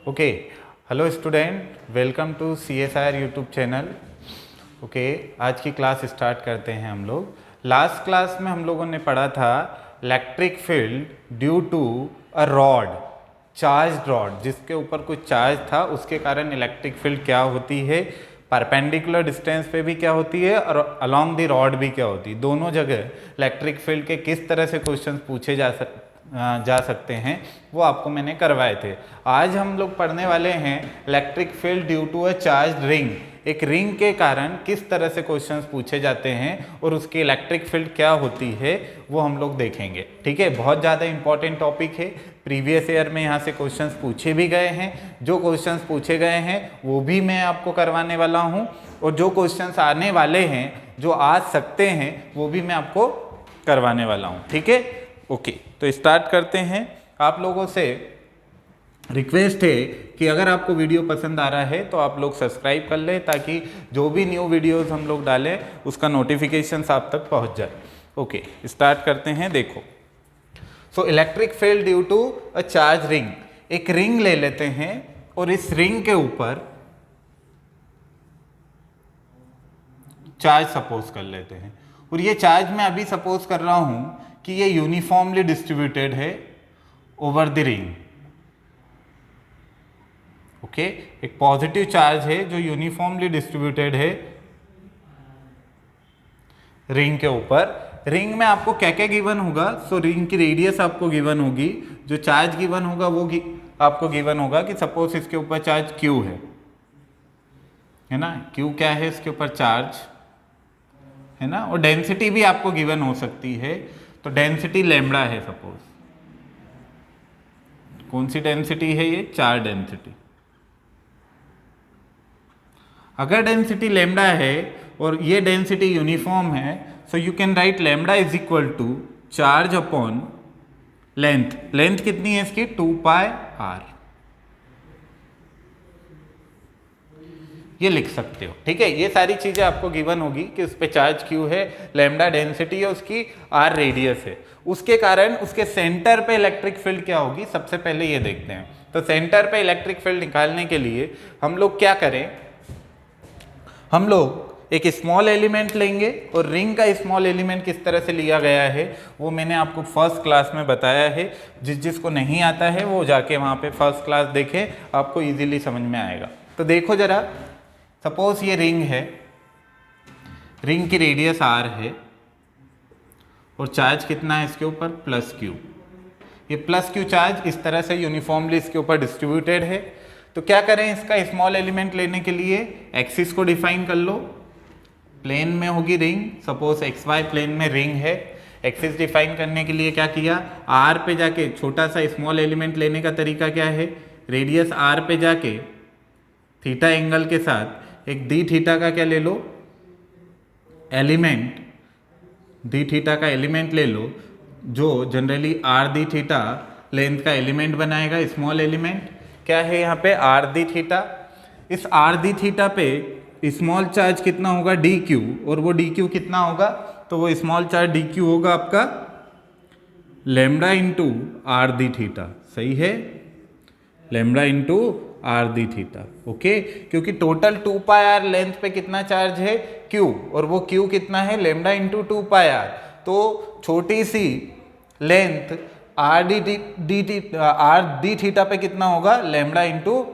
Okay, hello student, welcome to CSIR YouTube channel. Okay, आज की class start करते हैं हम लोग। लास्ट क्लास में हम लोगों ने पढ़ा था electric field due to a rod, charge rod, जिसके ऊपर कुछ चार्ज था, उसके कारण इलेक्ट्रिक फील्ड क्या होती है, परपेंडिकुलर डिस्टेंस पे भी क्या होती है और अलोंग द रॉड भी क्या होती है। दोनों जगह इलेक्ट्रिक फील्ड के किस तरह से क्वेश्चंस पूछे जा सकते हैं वो आपको मैंने करवाए थे। आज हम लोग पढ़ने वाले हैं electric field due to a charge ring. एक रिंग के कारण किस तरह से क्वेश्चंस पूछे जाते हैं और उसकी इलेक्ट्रिक फील्ड क्या होती है वो हम लोग देखेंगे। ठीक है, बहुत ज़्यादा इंपॉर्टेंट टॉपिक है। प्रीवियस ईयर में यहाँ से क्वेश्चंस पूछे भी गए हैं, जो क्वेश्चंस पूछे गए हैं वो भी मैं आपको करवाने वाला हूँ, और जो क्वेश्चंस आने वाले हैं, जो आ सकते हैं, वो भी मैं आपको करवाने वाला हूँ। ठीक है, ओके, तो स्टार्ट करते हैं। आप लोगों से रिक्वेस्ट है कि अगर आपको वीडियो पसंद आ रहा है तो आप लोग सब्सक्राइब कर लें, ताकि जो भी न्यू वीडियोस हम लोग डालें उसका नोटिफिकेशंस आप तक पहुंच जाए। ओके, स्टार्ट करते हैं। देखो, so electric field due to a charge ring. एक रिंग ले लेते हैं और इस रिंग के ऊपर चार्ज सपोज कर लेते हैं, और ये चार्ज मैं अभी सपोज कर रहा हूं कि ये यूनिफॉर्मली डिस्ट्रीब्यूटेड है ओवर द रिंग। ओके, एक पॉजिटिव चार्ज है जो यूनिफॉर्मली डिस्ट्रीब्यूटेड है रिंग के ऊपर। रिंग में आपको क्या क्या गिवन होगा? सो रिंग की रेडियस आपको गिवन होगी, जो चार्ज गिवन होगा वो आपको गिवन होगा कि सपोज इसके ऊपर चार्ज Q है ना। Q क्या है? इसके ऊपर चार्ज है ना, और डेंसिटी भी आपको गिवन हो सकती है। तो डेंसिटी लैम्बडा है सपोज। कौन सी डेंसिटी है ये? Charge density. अगर डेंसिटी लैम्बडा है और ये डेंसिटी यूनिफॉर्म है, so you can write lambda is equal to charge upon length. Length कितनी है इसकी? 2πr। ये लिख सकते हो। ठीक है, ये सारी चीजें आपको गिवन होगी कि उस पर चार्ज Q है, लैम्बडा डेंसिटी है उसकी, R रेडियस है। उसके कारण उसके सेंटर पे इलेक्ट्रिक फील्ड क्या होगी, सबसे पहले ये देखते हैं। तो सेंटर पे इलेक्ट्रिक फील्ड निकालने के लिए हम लोग क्या करें, हम लोग एक स्मॉल एलिमेंट लेंगे, और रिंग का स्मॉल एलिमेंट किस तरह से लिया गया है वो मैंने आपको फर्स्ट क्लास में बताया है। जिसको नहीं आता है वो जाके वहाँ पे फर्स्ट क्लास देखे, आपको इजीली समझ में आएगा। तो देखो जरा, सपोज ये रिंग है, रिंग की रेडियस R है, और चार्ज कितना है इसके ऊपर? +Q। ये +Q चार्ज इस तरह से यूनिफॉर्मली इसके ऊपर डिस्ट्रीब्यूटेड है। तो क्या करें, इसका स्मॉल एलिमेंट लेने के लिए एक्सिस को डिफाइन कर लो। प्लेन में होगी रिंग, सपोज XY प्लेन में रिंग है। एक्सिस डिफाइन करने के लिए क्या किया, R पे जाके छोटा सा स्मॉल एलिमेंट लेने का तरीका क्या है, रेडियस R पे जाके थीटा एंगल के साथ एक डी थीटा का क्या ले लो, एलिमेंट, डी थीटा का एलिमेंट ले लो, जो generally are d theta length का एलिमेंट बनाएगा। स्मॉल एलिमेंट क्या है यहाँ पे? Are d theta. इस आर डी थीटा पे स्मॉल चार्ज कितना होगा? DQ, और वो DQ कितना होगा? तो वो स्मॉल चार्ज DQ होगा आपका lambda into r d theta. सही है, lambda into r d theta. Okay, क्योंकि टोटल 2πr लेंथ पे कितना चार्ज है? Q, और वो Q कितना है? Lambda into 2πr। तो छोटी C length are d theta पे कितना होगा? Lambda into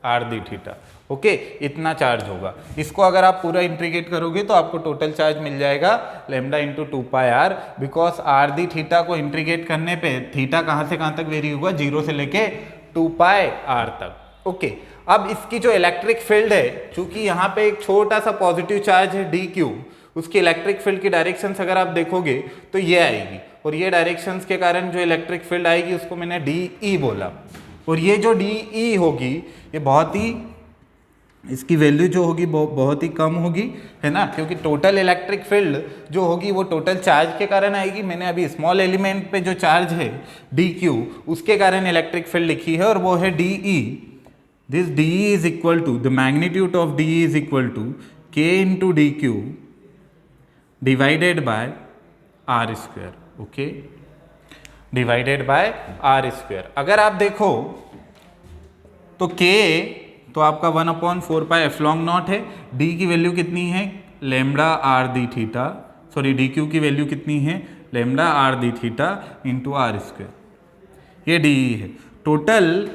r d theta. Okay, इतना चार्ज होगा। इसको अगर आप पूरा इंटीग्रेट करोगे तो आपको टोटल चार्ज मिल जाएगा lambda into 2πr, because are d theta को इंटीग्रेट करने पे थीटा कहाँ से कहाँ तक वेरी होगा? 0 से लेके 2πr तक। ओके, अब इसकी जो इलेक्ट्रिक फील्ड है, चूंकि यहाँ पे एक छोटा सा पॉजिटिव चार्ज है DQ, उसकी इलेक्ट्रिक फील्ड की डायरेक्शंस अगर आप देखोगे तो ये आएगी, और ये डायरेक्शंस के कारण जो इलेक्ट्रिक फील्ड आएगी उसको मैंने DE बोला। और ये जो DE होगी ये बहुत ही, इसकी वैल्यू जो होगी बहुत ही कम होगी, है ना, क्योंकि टोटल इलेक्ट्रिक फील्ड जो होगी वो टोटल चार्ज के कारण आएगी। मैंने अभी स्मॉल एलिमेंट पे जो चार्ज है DQ, उसके कारण इलेक्ट्रिक फील्ड लिखी है, और वो है DE। This DE is equal to, the magnitude of DE is equal to K into DQ divided by R square. Okay, divided by R square. अगर आप देखो तो के तो आपका 1/4πε0 है। डी की वैल्यू कितनी है, लेमडा आर दी थीटा, सॉरी डी क्यू की वैल्यू कितनी है, lambda R the theta into are square, ये डी है। टोटल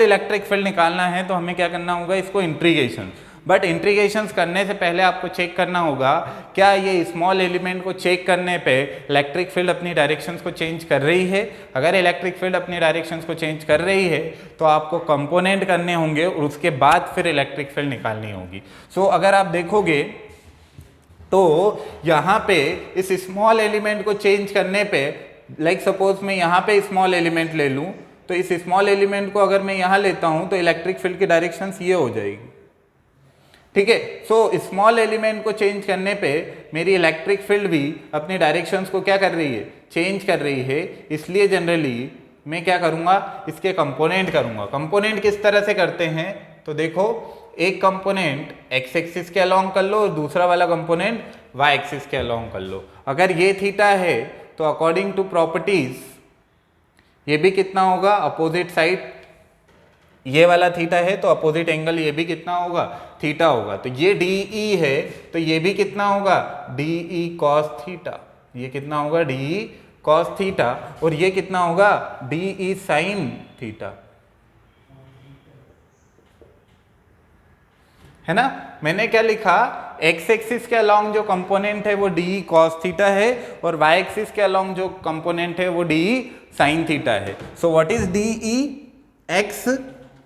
इलेक्ट्रिक फील्ड निकालना है तो हमें क्या करना होगा, इसको इंटीग्रेशन। बट इंटीग्रेशंस करने से पहले आपको चेक करना होगा क्या ये स्मॉल एलिमेंट को चेक करने पे इलेक्ट्रिक फील्ड अपनी डायरेक्शंस को चेंज कर रही है। अगर इलेक्ट्रिक फील्ड अपनी डायरेक्शंस को चेंज कर रही है तो आपको कंपोनेंट करने होंगे और उसके बाद फिर इलेक्ट्रिक फील्ड निकालनी होगी। सो अगर आप देखोगे तो यहाँ पे इस स्मॉल एलिमेंट को चेंज करने पे, लाइक सपोज मैं यहाँ पे स्मॉल एलिमेंट ले लूँ, तो इस स्मॉल एलिमेंट को अगर मैं यहाँ लेता हूँ तो इलेक्ट्रिक फील्ड की डायरेक्शंस ये हो जाएगी, ठीक है। सो स्मॉल एलिमेंट को चेंज करने पे मेरी इलेक्ट्रिक फील्ड भी अपनी डायरेक्शंस को क्या कर रही है, चेंज कर रही है। इसलिए जनरली मैं क्या करूँगा, इसके कंपोनेंट करूँगा। कंपोनेंट किस तरह से करते हैं, तो देखो एक कंपोनेंट एक्स एक्सिस के अलोंग कर लो और दूसरा वाला कंपोनेंट वाई एक्सिस के अलोंग कर लो। अगर ये थीटा है तो अकॉर्डिंग टू प्रॉपर्टीज ये भी कितना होगा, अपोजिट साइड ये वाला थीटा है तो अपोजिट एंगल ये भी कितना होगा, थीटा होगा। तो ये डी ई है तो ये भी कितना होगा, डी ई कॉस थीटा, ये कितना होगा, डी ई कॉस थीटा, और ये कितना होगा, डी ई साइन थीटा, है ना। मैंने क्या लिखा, एक्स एक्सिस के अलोंग जो कंपोनेंट है वो डी कॉस थीटा है और वाई एक्सिस के अलोंग जो कंपोनेंट है वो डी साइन थीटा है। So what is D E X,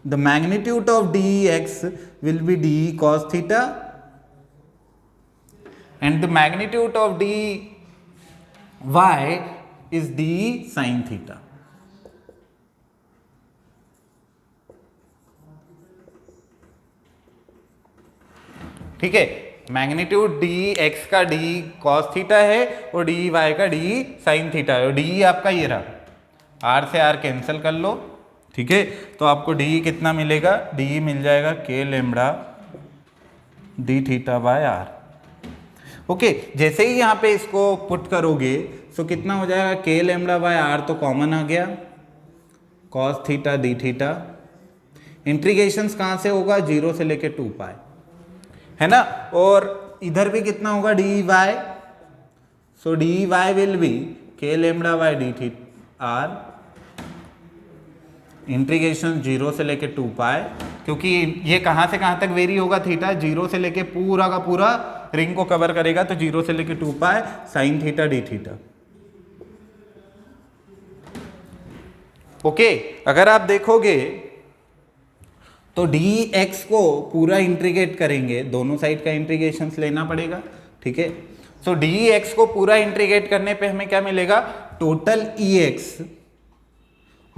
the magnitude of D X will be D cos theta and the magnitude of D Y is D sine theta. ठीक है, magnitude D X का D cos theta है और D Y का D sine theta है, और D आपका ये रहा, आर से आर कैंसिल कर लो, ठीक है। तो आपको डी कितना मिलेगा, डी मिल जाएगा K lambda D theta by R. Okay, जैसे ही यहाँ पे इसको पुट करोगे तो कितना हो जाएगा, के लेमड़ा बाय आर तो कॉमन आ गया, cos theta D theta, integrations कहाँ से होगा, 0 से लेके 2 पाई, है ना। और इधर भी कितना होगा, D Y, so D Y will be K lambda by D theta R, integration 0 से लेके 2 पाई, क्योंकि ये कहाँ से कहाँ तक वेरी होगा, थीटा 0 से लेके पूरा का पूरा रिंग को कवर करेगा, तो 0 से लेके 2 pi sine theta D theta. Okay, अगर आप देखोगे तो डी एक्स को पूरा इंटीग्रेट करेंगे, दोनों साइड का इंटीग्रेशन लेना पड़ेगा, ठीक है। सो डी एक्स को पूरा इंटीग्रेट करने पे हमें क्या मिलेगा, टोटल ई एक्स,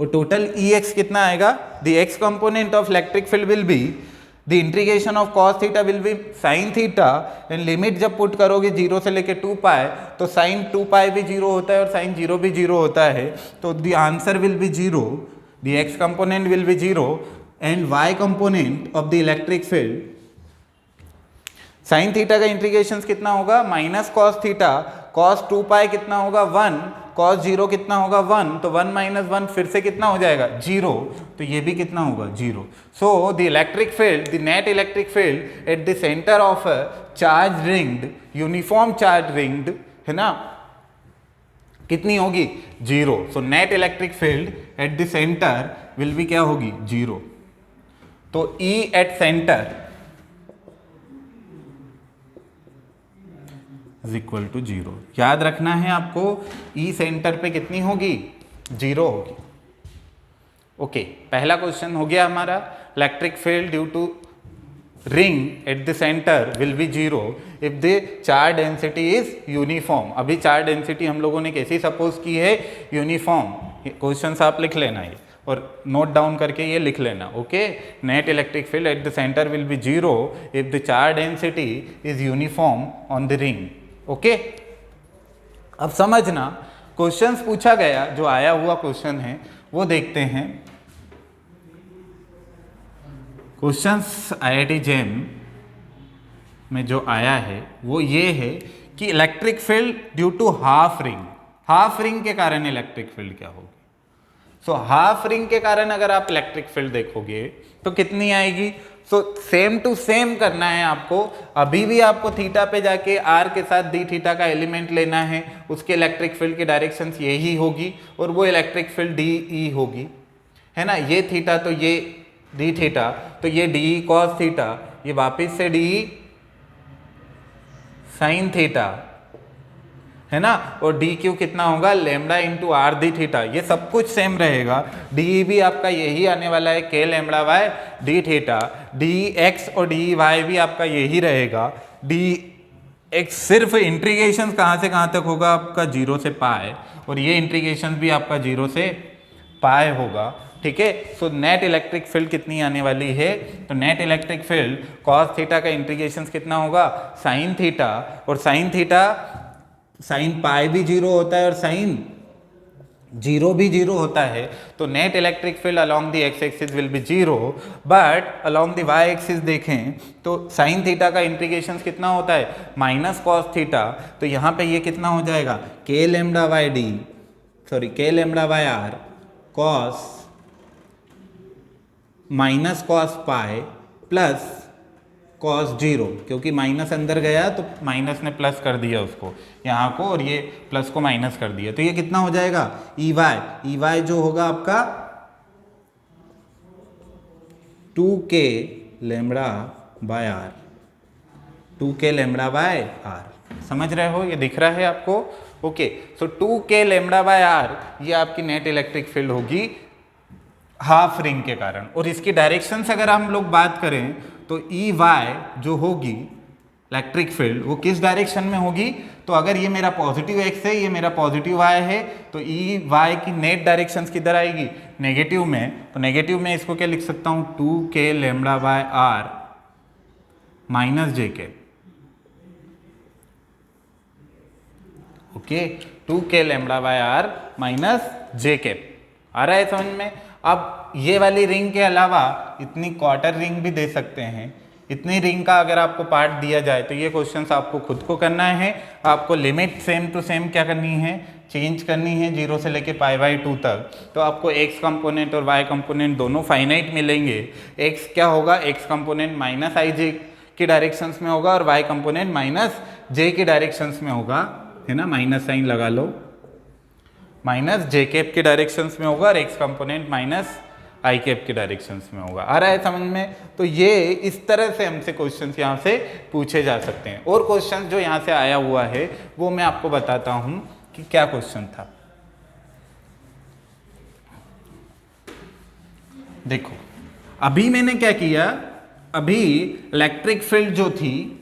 और टोटल ई एक्स कितना आएगा, the X component of electric field will be the integration of cos theta will be sine theta, and limit जब पुट करोगे 0 से लेके 2 पाई, तो साइन 2 पाई भी 0 होता है और साइन 0 भी 0 होता है, तो the answer will be 0, the X component will be 0 and Y component of the electric field, sine theta का इंटीग्रेशन कितना होगा, minus cos theta, cos 2 pi कितना होगा 1, कॉस 0 कितना होगा 1, तो 1 माइनस 1 फिर से कितना हो जाएगा 0, तो ये भी कितना होगा 0। So the electric field, the net electric field at the centre of a charge ringed, uniform charge ringed, है ना, कितनी होगी 0। So net electric field at the centre will be क्या होगी 0। तो E at centre is equal to 0। याद रखना है आपको, E सेंटर पे कितनी होगी 0 होगी। ओके, पहला क्वेश्चन हो गया हमारा, electric field due to ring at the centre will be 0 if the charge density is uniform. अभी चार्ज डेंसिटी हम लोगों ने कैसी सपोज की है, यूनिफॉर्म। क्वेश्चन आप लिख लेना ये और नोट डाउन करके ये लिख लेना। Okay, net electric field at the centre will be 0 if the charge density is uniform on the ring. Okay, अब समझना, क्वेश्चंस पूछा गया, जो आया हुआ क्वेश्चन है वो देखते हैं। क्वेश्चंस IIT जेम में जो आया है वो ये है कि electric field due to half ring के कारण इलेक्ट्रिक फील्ड क्या होगी। सो हाफ रिंग के कारण अगर आप इलेक्ट्रिक फील्ड देखोगे तो कितनी आएगी? सो सेम टू सेम करना है आपको। अभी भी आपको थीटा पे जाके आर के साथ डी थीटा का एलिमेंट लेना है, उसके इलेक्ट्रिक फील्ड की डायरेक्शन यही होगी और वो इलेक्ट्रिक फील्ड डी ई होगी, है ना। ये थीटा तो ये डी थीटा, तो ये डी ई कॉस थीटा, ये वापिस से डी ई साइन थीटा, है ना। और डी क्यू कितना होगा? Lambda into r d theta. ये सब कुछ सेम रहेगा। डी भी आपका यही आने वाला है, के lambda y d theta. D x और डी वाई भी आपका यही रहेगा। डी एक्स सिर्फ इंटीग्रेशन कहाँ से कहाँ तक होगा आपका? 0 से पाए, और ये इंटीग्रेशन भी आपका 0 से पाए होगा, ठीक है। सो नेट इलेक्ट्रिक फील्ड कितनी आने वाली है? तो net electric field cos theta का इंटीग्रेशन कितना होगा? साइन थीटा, और साइन थीटा साइन पाई भी 0 होता है और साइन 0 भी 0 होता है। तो net electric field along the x axis will be 0, but along the y axis देखें तो साइन थीटा का इंटीग्रेशन कितना होता है? Minus cos theta. तो यहाँ पे ये कितना हो जाएगा? K lambda y d, sorry k lambda y r cos minus cos pi plus cos 0, क्योंकि माइनस अंदर गया तो माइनस ने प्लस कर दिया उसको यहाँ को, और ये प्लस को माइनस कर दिया। तो ये कितना हो जाएगा? ई वाई जो होगा आपका 2k lambda by r, 2k lambda by r. समझ रहे हो? ये दिख रहा है आपको? Okay. So 2k lambda by r ये आपकी नेट इलेक्ट्रिक फील्ड होगी हाफ रिंग के कारण। और इसकी डायरेक्शन से अगर हम लोग बात करें तो ई वाई जो होगी इलेक्ट्रिक फील्ड वो किस डायरेक्शन में होगी? तो अगर ये मेरा पॉजिटिव एक्स है, ये मेरा पॉजिटिव वाई है, तो ई वाई की नेट डायरेक्शन किधर आएगी? नेगेटिव में। तो नेगेटिव में इसको क्या लिख सकता हूं? 2k lambda by R minus J K. Okay, 2k lambda by R minus J K. आ रहा है समझ में? अब ये वाली रिंग के अलावा इतनी क्वार्टर रिंग भी दे सकते हैं। इतनी रिंग का अगर आपको पार्ट दिया जाए तो ये क्वेश्चंस आपको खुद को करना है। आपको लिमिट सेम टू सेम क्या करनी है? चेंज करनी है 0 से लेके π/2 तक। तो आपको x कंपोनेंट और y कंपोनेंट दोनों फाइनाइट मिलेंगे। x क्या होगा? x कंपोनेंट माइनस आई जे की डायरेक्शंस में होगा और y कंपोनेंट माइनस जे की डायरेक्शंस में होगा, है ना। माइनस साइन लगा लो, माइनस जे कैप के डायरेक्शंस में होगा और x कंपोनेंट माइनस आई कैप के डायरेक्शंस में होगा। आ रहा है समझ में? तो ये इस तरह से हमसे क्वेश्चंस यहाँ से पूछे जा सकते हैं। और क्वेश्चन जो यहाँ से आया हुआ है वो मैं आपको बताता हूँ कि क्या क्वेश्चन था। देखो, अभी मैंने क्या किया? अभी इलेक्ट्रिक फील्ड जो थी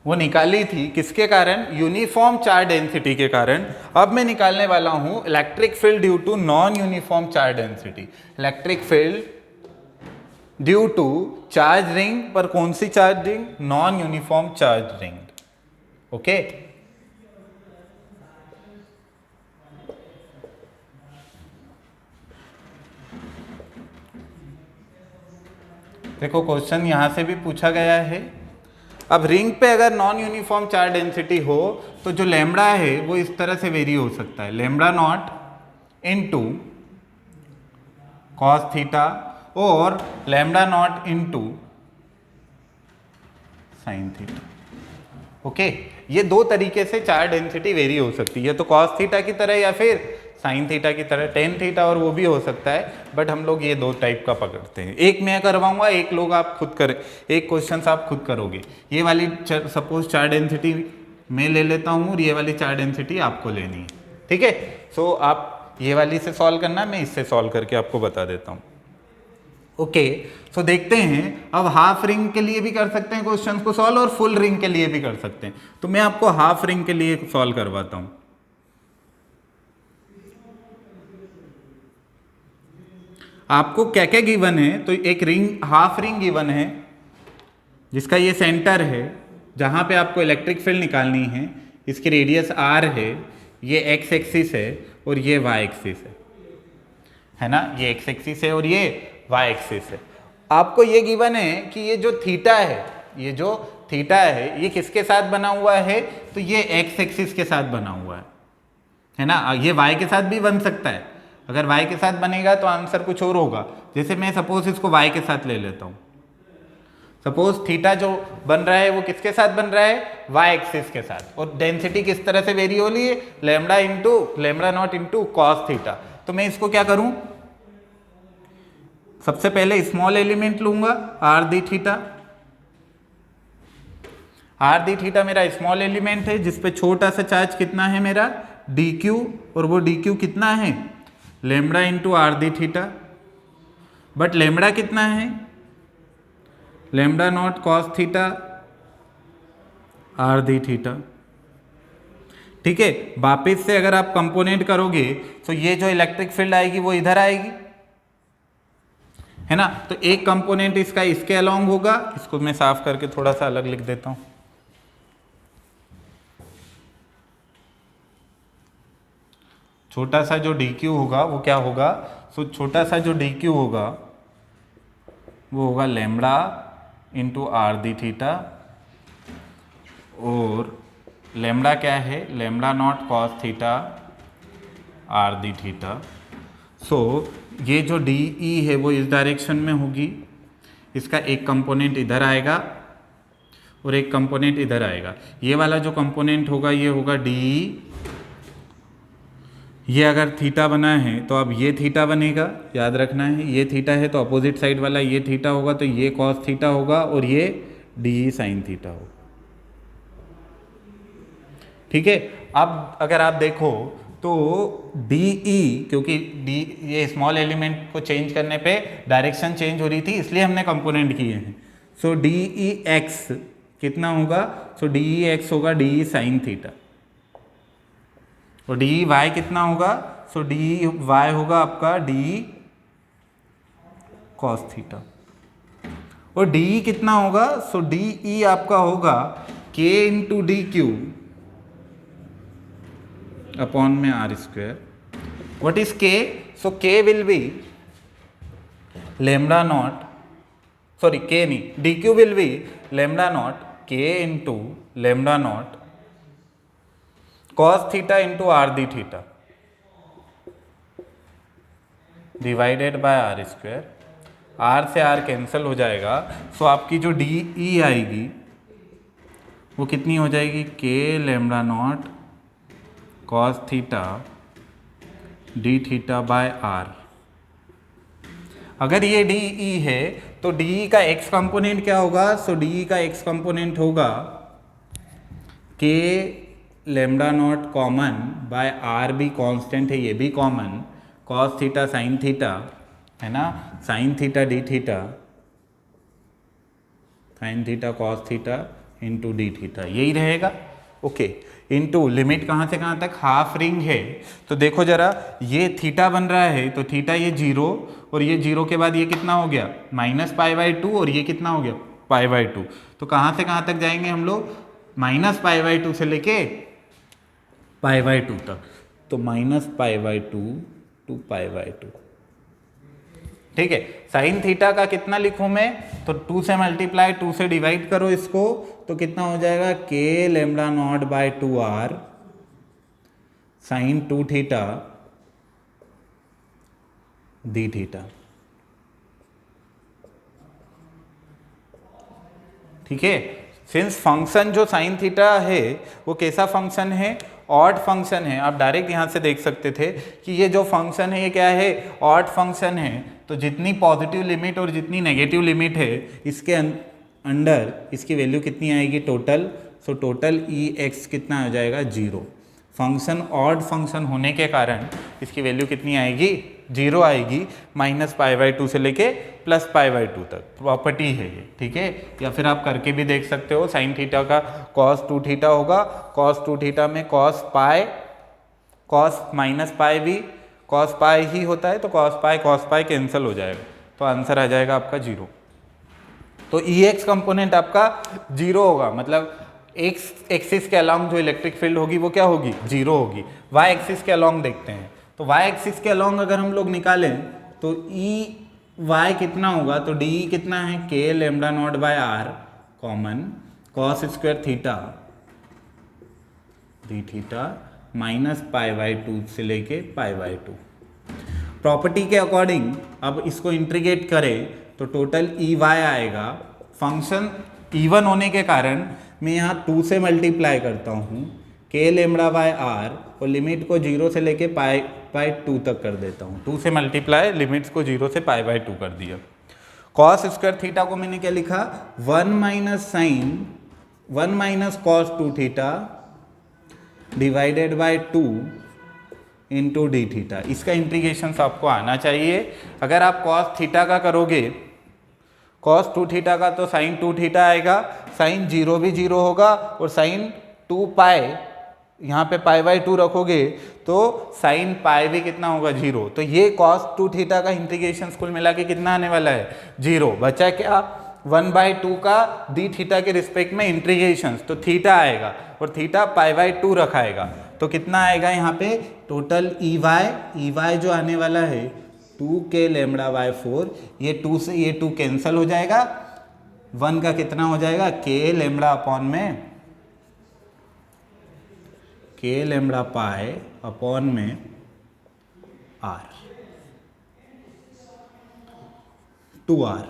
वो निकाली थी किसके कारण? यूनिफॉर्म चार्ज डेंसिटी के कारण। अब मैं निकालने वाला हूं electric field due to non uniform charge density. Electric field due to charge ring, पर कौन सी charge ring? Non uniform charge ring. Okay, देखो क्वेश्चन यहां से भी पूछा गया है। अब रिंग पे अगर नॉन यूनिफॉर्म चार्ज डेंसिटी हो तो जो लैम्डा है वो इस तरह से वेरी हो सकता है। Lambda nought into cos theta और lambda nought into sine theta. Okay, ये दो तरीके से चार्ज डेंसिटी वेरी हो सकती है, तो कॉस थीटा की तरह या फिर साइन थीटा की तरह, टेन थीटा और वो भी हो सकता है। बट हम लोग ये दो टाइप का पकड़ते हैं। एक मैं करवाऊंगा, एक लोग आप खुद करें, एक क्वेश्चन आप खुद करोगे। ये वाली सपोज चार्ज डेंसिटी मैं ले लेता हूँ और ये वाली चार्ज डेंसिटी आपको लेनी है, ठीक है। सो आप ये वाली से सॉल्व करना, मैं इससे सॉल्व करके आपको बता देता हूँ। ओके, सो देखते हैं। अब हाफ रिंग के लिए भी कर सकते हैं क्वेश्चन को सॉल्व और फुल रिंग के लिए भी कर सकते हैं। तो मैं आपको हाफ रिंग के लिए सॉल्व करवाता हूँ। आपको क्या क्या गिवन है? तो एक रिंग, हाफ रिंग गिवन है जिसका ये सेंटर है जहां पे आपको इलेक्ट्रिक फील्ड निकालनी है। इसकी रेडियस r है, ये x एक्सिस है और ये y एक्सिस है ना। ये x एक्सिस है और ये y एक्सिस है। आपको ये गिवन है कि ये जो थीटा है, ये जो थीटा है ये किसके साथ बना हुआ है? तो ये x एक्सिस के साथ बना हुआ है, है ना। ये y के साथ भी बन सकता है, अगर y के साथ बनेगा तो आंसर कुछ और होगा। जैसे मैं सपोज इसको y के साथ ले लेता हूँ, सपोज थीटा जो बन रहा है वो किसके साथ बन रहा है, y एक्सिस के साथ, और डेंसिटी किस तरह से वेरी हो रही है, lambda into lambda naught into cos theta. तो मैं इसको क्या करूं, सबसे पहले स्मॉल एलिमेंट लूंगा r the theta. Are the theta मेरा स्मॉल एलिमेंट है जिसपे छोटा सा चार्ज कितना है मेरा डी क्यू, और वो डी क्यू कितना है lambda into are the theta, but lambda कितना है lambda not cos theta are the theta. ठीक है, वापिस से अगर आप कंपोनेंट करोगे तो ये जो इलेक्ट्रिक फील्ड आएगी वो इधर आएगी, है ना। तो एक कंपोनेंट इसका इसके अलोंग होगा, इसको मैं साफ करके थोड़ा सा अलग लिख देता हूं। छोटा सा जो डी क्यू होगा वो क्या होगा, तो छोटा सा जो डी क्यू होगा वो होगा lambda into are the theta, और लैम्डा क्या है lambda not cos theta are the theta. So ये जो डी ई है वो इस डायरेक्शन में होगी, इसका एक कंपोनेंट इधर आएगा और एक कंपोनेंट इधर आएगा। ये वाला जो कंपोनेंट होगा ये होगा डी ई, ये अगर थीटा बना है तो अब ये थीटा बनेगा, याद रखना है ये थीटा है तो अपोजिट साइड वाला ये थीटा होगा, तो ये कॉस थीटा होगा और ये डी ई साइन थीटा होगा। ठीक है, अब अगर आप देखो तो डी ई, क्योंकि डी ये स्मॉल एलिमेंट को चेंज करने पे डायरेक्शन चेंज हो रही थी इसलिए हमने कंपोनेंट किए हैं। सो डी ई एक्स कितना होगा, सो डी ई एक्स होगा डी ई साइन थीटा, और डी ई वाई कितना होगा, सो डी ई वाई होगा आपका डी ई कॉस थीटा, और डी ई कितना होगा, सो डी ई आपका होगा के इंटू डी क्यू अपॉन में आर स्क्वेयर। व्हाट इज के, सो के will be lambda naught, sorry के नहीं, D Q will be lambda naught के into lambda not cos theta into are the theta divided by r square. R से r cancel हो जाएगा, सो आपकी जो डी ई आएगी वो कितनी हो जाएगी, k lambda not cos theta D theta by r. अगर ये डी ई है तो डी ई का एक्स कंपोनेंट क्या होगा, सो डी ई का एक्स कंपोनेंट होगा k lambda naught common by r भी कांस्टेंट है, ये भी common, cos theta sine theta, है ना, sine theta D theta sine theta cos theta into d theta, यही रहेगा। ओके, इंटू लिमिट कहाँ से कहाँ तक, हाफ रिंग है तो देखो जरा, ये थीटा बन रहा है तो थीटा ये जीरो, और ये जीरो के बाद ये कितना हो गया माइनस पाई बाई टू, और ये कितना हो गया पाई बाई टू। तो कहाँ से कहाँ तक जाएंगे हम लोग, माइनस पाई बाई टू से लेके पाई बाई टू तक, तो minus pi by two to pi by two. ठीक है, साइन थीटा का कितना लिखूं मैं, तो 2 से मल्टीप्लाई 2 से डिवाइड करो इसको, तो कितना हो जाएगा k lambda not by 2 r sine 2 theta D theta. ठीक है, सिंस फंक्शन जो साइन थीटा है वो कैसा फंक्शन है, ऑड फंक्शन है। आप डायरेक्ट यहाँ से देख सकते थे कि ये जो फंक्शन है ये क्या है, ऑड फंक्शन है, तो जितनी पॉजिटिव लिमिट और जितनी नेगेटिव लिमिट है इसके अंडर इसकी वैल्यू कितनी आएगी टोटल, सो टोटल ई एक्स कितना आ जाएगा जीरो। फंक्शन ऑड फंक्शन होने के कारण इसकी वैल्यू कितनी आएगी, जीरो आएगी, माइनस पाई बाई टू से लेके प्लस पाई बाई टू तक प्रॉपर्टी है ये। ठीक है, या फिर आप करके भी देख सकते हो, साइन थीटा का कॉस 2 थीटा होगा, कॉस 2 थीटा में cos pi, cos minus pi भी कॉस पाई ही होता है, तो कॉस पाई कैंसिल हो जाएगा, तो आंसर आ जाएगा आपका जीरो। तो ई एक्स कंपोनेंट आपका जीरो होगा, मतलब एक्स एक्सिस के अलॉन्ग जो इलेक्ट्रिक फील्ड होगी वो क्या होगी, जीरो होगी। वाई एक्सिस के अलॉन्ग देखते हैं, तो वाई एक्सिस के अलॉन्ग अगर हम लोग निकालें तो ई वाई कितना होगा, तो डी कितना है के lambda not by R common cos square theta D theta minus π/2 से लेके π/2। प्रॉपर्टी के अकॉर्डिंग अब इसको इंटीग्रेट करें तो टोटल EY आएगा। फंक्शन इवन होने के कारण मैं यहाँ 2 से मल्टीप्लाई करता हूँ k λ/r और लिमिट को 0 से लेके π/2 तक कर देता हूँ। 2 से मल्टीप्लाई लिमिट्स को 0 से π/2 कर दिया। कॉस स्क्वायर थीटा को मैंने क्या लिखा, 1 minus cos 2 theta divided bye 2 into d theta. इसका इंटीग्रेशन आपको आना चाहिए। अगर आप कॉस थीटा का करोगे, कॉस 2 थीटा का तो साइन 2 थीटा आएगा, साइन 0 भी 0 होगा और साइन 2 पाई यहाँ पे π/2 रखोगे तो साइन पाई भी कितना होगा 0। तो ये कॉस 2 थीटा का इंटीग्रेशन कुल मिला के कितना आने वाला है 0। बचा क्या 1/2 का डी थीटा के रिस्पेक्ट में इंटीग्रेशन, तो थीटा आएगा और थीटा π/2 रखाएगा तो कितना आएगा यहाँ पे टोटल EY जो आने वाला है 2k λ/4। ये 2 से ये 2 कैंसिल हो जाएगा, 1 का कितना हो जाएगा k λ/π अपॉन में r 2r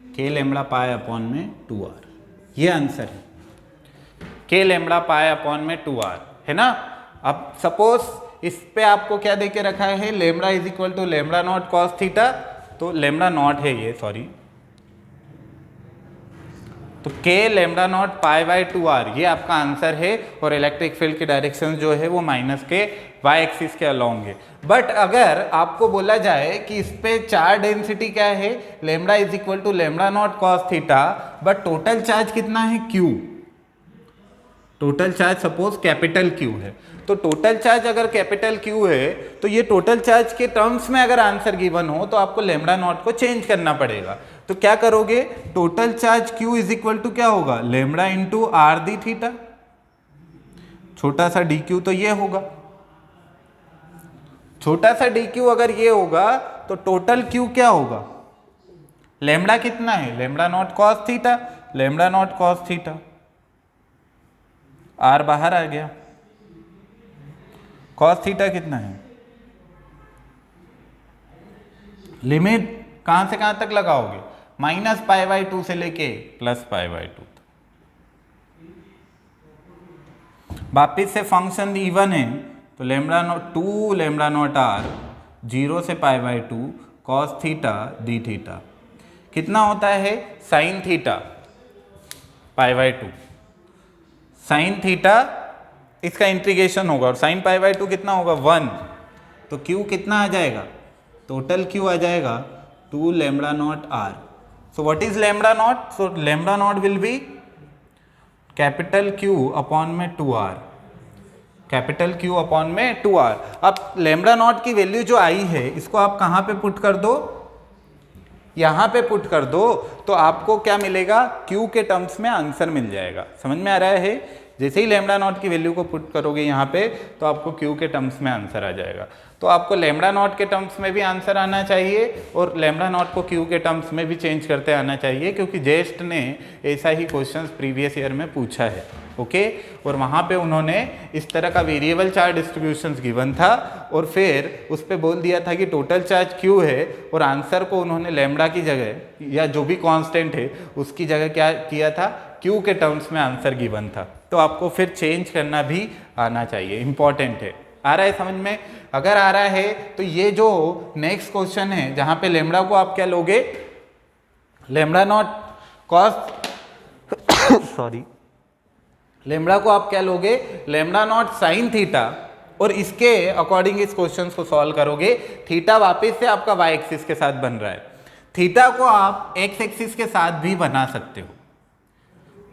k λ/π अपॉन में 2r। ये आंसर है k λ/π अपॉन में 2r, है ना। अब सपोज इस पे आपको क्या देके रखा है lambda is equal to lambda naught cos theta, तो लेमड़ा नॉट है ये, सॉरी, तो k लेमड़ा नॉट π/2r ये आपका आंसर है। और इलेक्ट्रिक फील्ड की डायरेक्शन जो है वो माइनस के y एक्सिस के अलोंग है। बट अगर आपको बोला जाए कि इस पे चार्ज डेंसिटी क्या है lambda is equal to lambda naught cos theta, but total charge कितना है Q, total charge suppose capital Q है, तो टोटल चार्ज अगर कैपिटल Q है तो ये टोटल चार्ज के टर्म्स में अगर आंसर गिवन हो तो आपको लेमड़ा नॉट को चेंज करना पड़ेगा। तो क्या करोगे, total charge Q is equal to क्या होगा lambda into r d theta, छोटा सा dq तो ये होगा, छोटा सा dq अगर ये होगा तो टोटल Q क्या होगा, लेमड़ा कितना है lambda naught cos theta, lambda naught cos theta, r बाहर आ गया, कॉस थीटा कितना है, लिमिट कहां से कहां तक लगाओगे माइनस π/2 से लेके प्लस π/2 तक। वापिस से फंक्शन इवन है तो lambda naught 2 lambda naught r 0 से π/2 कॉस थीटा डी थीटा कितना होता है साइन थीटा π/2, साइन थीटा इसका इंटीग्रेशन होगा और साइन π/2 कितना होगा 1, तो Q कितना आ जाएगा, टोटल Q आ जाएगा 2 lambda naught r. So what is lambda naught, so lambda naught will be capital Q upon में 2r, कैपिटल Q अपॉन में 2r। अब लेमड़ा नॉट की वैल्यू जो आई है इसको आप कहाँ पे पुट कर दो, यहाँ पे पुट कर दो, तो आपको क्या मिलेगा Q के टर्म्स में आंसर मिल जाएगा। समझ में आ रहा है, जैसे ही लेमड़ा नॉट की वैल्यू को पुट करोगे यहाँ पे तो आपको Q के टर्म्स में आंसर आ जाएगा। तो आपको लेमड़ा नॉट के टर्म्स में भी आंसर आना चाहिए और लेमड़ा नॉट को Q के टर्म्स में भी चेंज करते आना चाहिए, क्योंकि जेस्ट ने ऐसा ही क्वेश्चंस प्रीवियस ईयर में पूछा है। ओके, और वहाँ पे उन्होंने इस तरह का वेरिएबल चार्ज डिस्ट्रीब्यूशंस गिवन था और फिर उस पर बोल दिया था कि टोटल चार्ज Q है और आंसर को उन्होंने लेमड़ा की जगह या जो भी कांस्टेंट है उसकी जगह क्या किया था Q के टर्म्स में आंसर गिवन था। तो आपको फिर चेंज करना भी आना चाहिए, इंपॉर्टेंट है। आ रहा है समझ में, अगर आ रहा है तो ये जो नेक्स्ट क्वेश्चन है जहाँ पे लेमड़ा को आप क्या लोगे lambda naught cos sorry lambda को आप क्या लोगे लेमड़ा नॉट साइन थीटा, और इसके अकॉर्डिंग इस क्वेश्चन को सॉल्व करोगे। थीटा वापस से आपका y एक्सिस के साथ बन रहा है, थीटा को आप x एक्सिस के साथ भी बना सकते हो,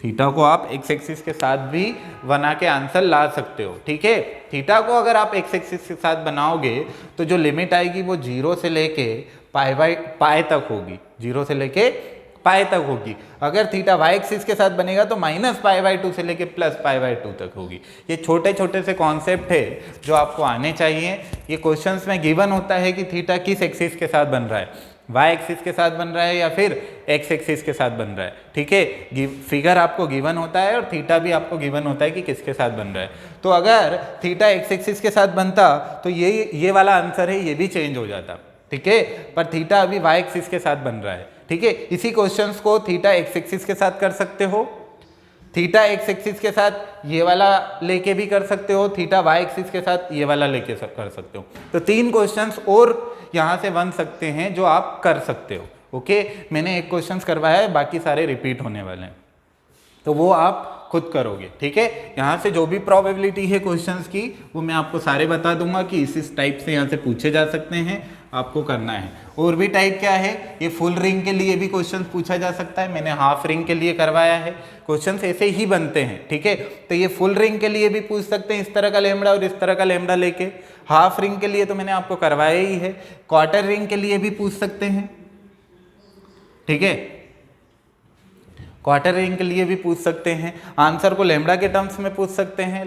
थीटा को आप x एक्सिस के साथ भी बना के आंसर ला सकते हो। ठीक है, थीटा को अगर आप x एक्सिस के साथ बनाओगे तो जो लिमिट आएगी वो 0 से लेके पाई तक होगी, 0 से लेके पाई तक होगी। अगर थीटा y एक्सिस के साथ बनेगा तो माइनस π/2 से लेके प्लस π/2 तक होगी। ये छोटे छोटे से कॉन्सेप्ट है जो आपको आने चाहिए। ये क्वेश्चंस में गिवन होता है कि थीटा किस एक्सिस के साथ बन रहा है, वाई एक्सिस के साथ बन रहा है या फिर एक्स एक्सिस के साथ बन रहा है। ठीक है, फिगर आपको गिवन होता है और थीटा भी आपको गिवन होता है कि किसके साथ बन रहा है। तो अगर थीटा एक्स एक्सिस के साथ बनता तो ये वाला आंसर है, ये भी चेंज हो जाता। ठीक है, पर थीटा अभी वाई एक्सिस के साथ बन रहा है। ठीक है, इसी क्वेश्चंस को थीटा एक्स एक्सिस के साथ कर सकते हो, थीटा एक्स एक्सिस के साथ ये वाला लेके भी कर सकते हो, थीटा वाई एक्सिस के साथ ये वाला लेके कर सकते हो। तो 3 क्वेश्चंस और यहाँ से बन सकते हैं जो आप कर सकते हो। ओके, मैंने एक क्वेश्चंस करवाया है, बाकी सारे रिपीट होने वाले हैं, तो वो आप खुद करोगे। ठीक है, यहाँ से जो भी प्रोबेबिलिटी है क्वेश्चंस की वो मैं आपको सारे बता दूंगा कि इस टाइप से यहाँ से पूछे जा सकते हैं, आपको करना है। और भी टाइप क्या है, ये फुल रिंग के लिए भी क्वेश्चन पूछा जा सकता है, मैंने हाफ रिंग के लिए करवाया है। क्वेश्चंस ऐसे ही बनते हैं। ठीक है, तो ये फुल रिंग के लिए भी पूछ सकते हैं इस तरह का लेमड़ा और इस तरह का लेमड़ा लेके। हाफ रिंग के लिए तो मैंने आपको करवाया ही है, क्वार्टर रिंग के लिए भी पूछ सकते हैं। ठीक है, क्वार्टर रिंग के लिए भी पूछ सकते हैं, आंसर को लेमड़ा के टर्म्स में पूछ सकते हैं,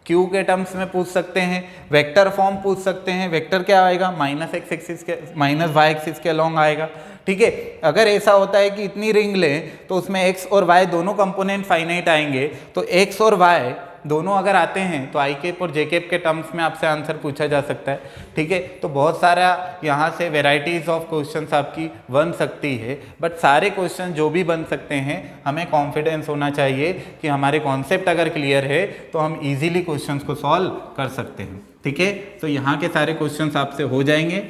क्यू के टर्म्स में पूछ सकते हैं, वेक्टर फॉर्म पूछ सकते हैं। वेक्टर क्या आएगा, माइनस एक्स एक्सिस के माइनस वाई एक्सिस के अलॉन्ग आएगा। ठीक है, अगर ऐसा होता है कि इतनी रिंग लें तो उसमें एक्स और वाई दोनों कंपोनेंट फाइनाइट आएंगे, तो एक्स और वाई दोनों अगर आते हैं तो आई कैप और जे कैप के टर्म्स में आपसे आंसर पूछा जा सकता है। ठीक है, तो बहुत सारा यहाँ से वेराइटीज़ ऑफ क्वेश्चंस आपकी बन सकती है, बट सारे क्वेश्चन जो भी बन सकते हैं हमें कॉन्फिडेंस होना चाहिए कि हमारे कॉन्सेप्ट अगर क्लियर है तो हम इजीली क्वेश्चंस को सॉल्व कर सकते हैं। ठीक है, तो यहाँ के सारे क्वेश्चंस आपसे हो जाएंगे,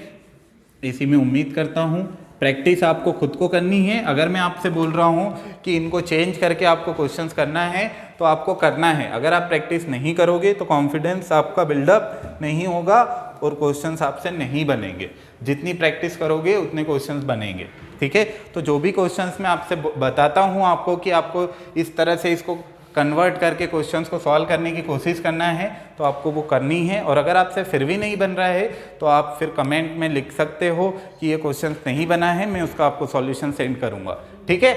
इसी में उम्मीद करता हूँ। प्रैक्टिस आपको खुद को करनी है। अगर मैं आपसे बोल रहा हूँ कि इनको चेंज करके आपको क्वेश्चंस करना है तो आपको करना है। अगर आप प्रैक्टिस नहीं करोगे तो कॉन्फिडेंस आपका बिल्डअप नहीं होगा और क्वेश्चंस आपसे नहीं बनेंगे। जितनी प्रैक्टिस करोगे उतने क्वेश्चंस बनेंगे। ठीक है, तो जो भी क्वेश्चंस मैं आपसे बताता हूँ आपको कि आपको इस तरह से इसको कन्वर्ट करके क्वेश्चंस को सॉल्व करने की कोशिश करना है तो आपको वो करनी है। और अगर आपसे फिर भी नहीं बन रहा है तो आप फिर कमेंट में लिख सकते हो कि ये क्वेश्चंस नहीं बना है, मैं उसका आपको सॉल्यूशन सेंड करूंगा। ठीक है,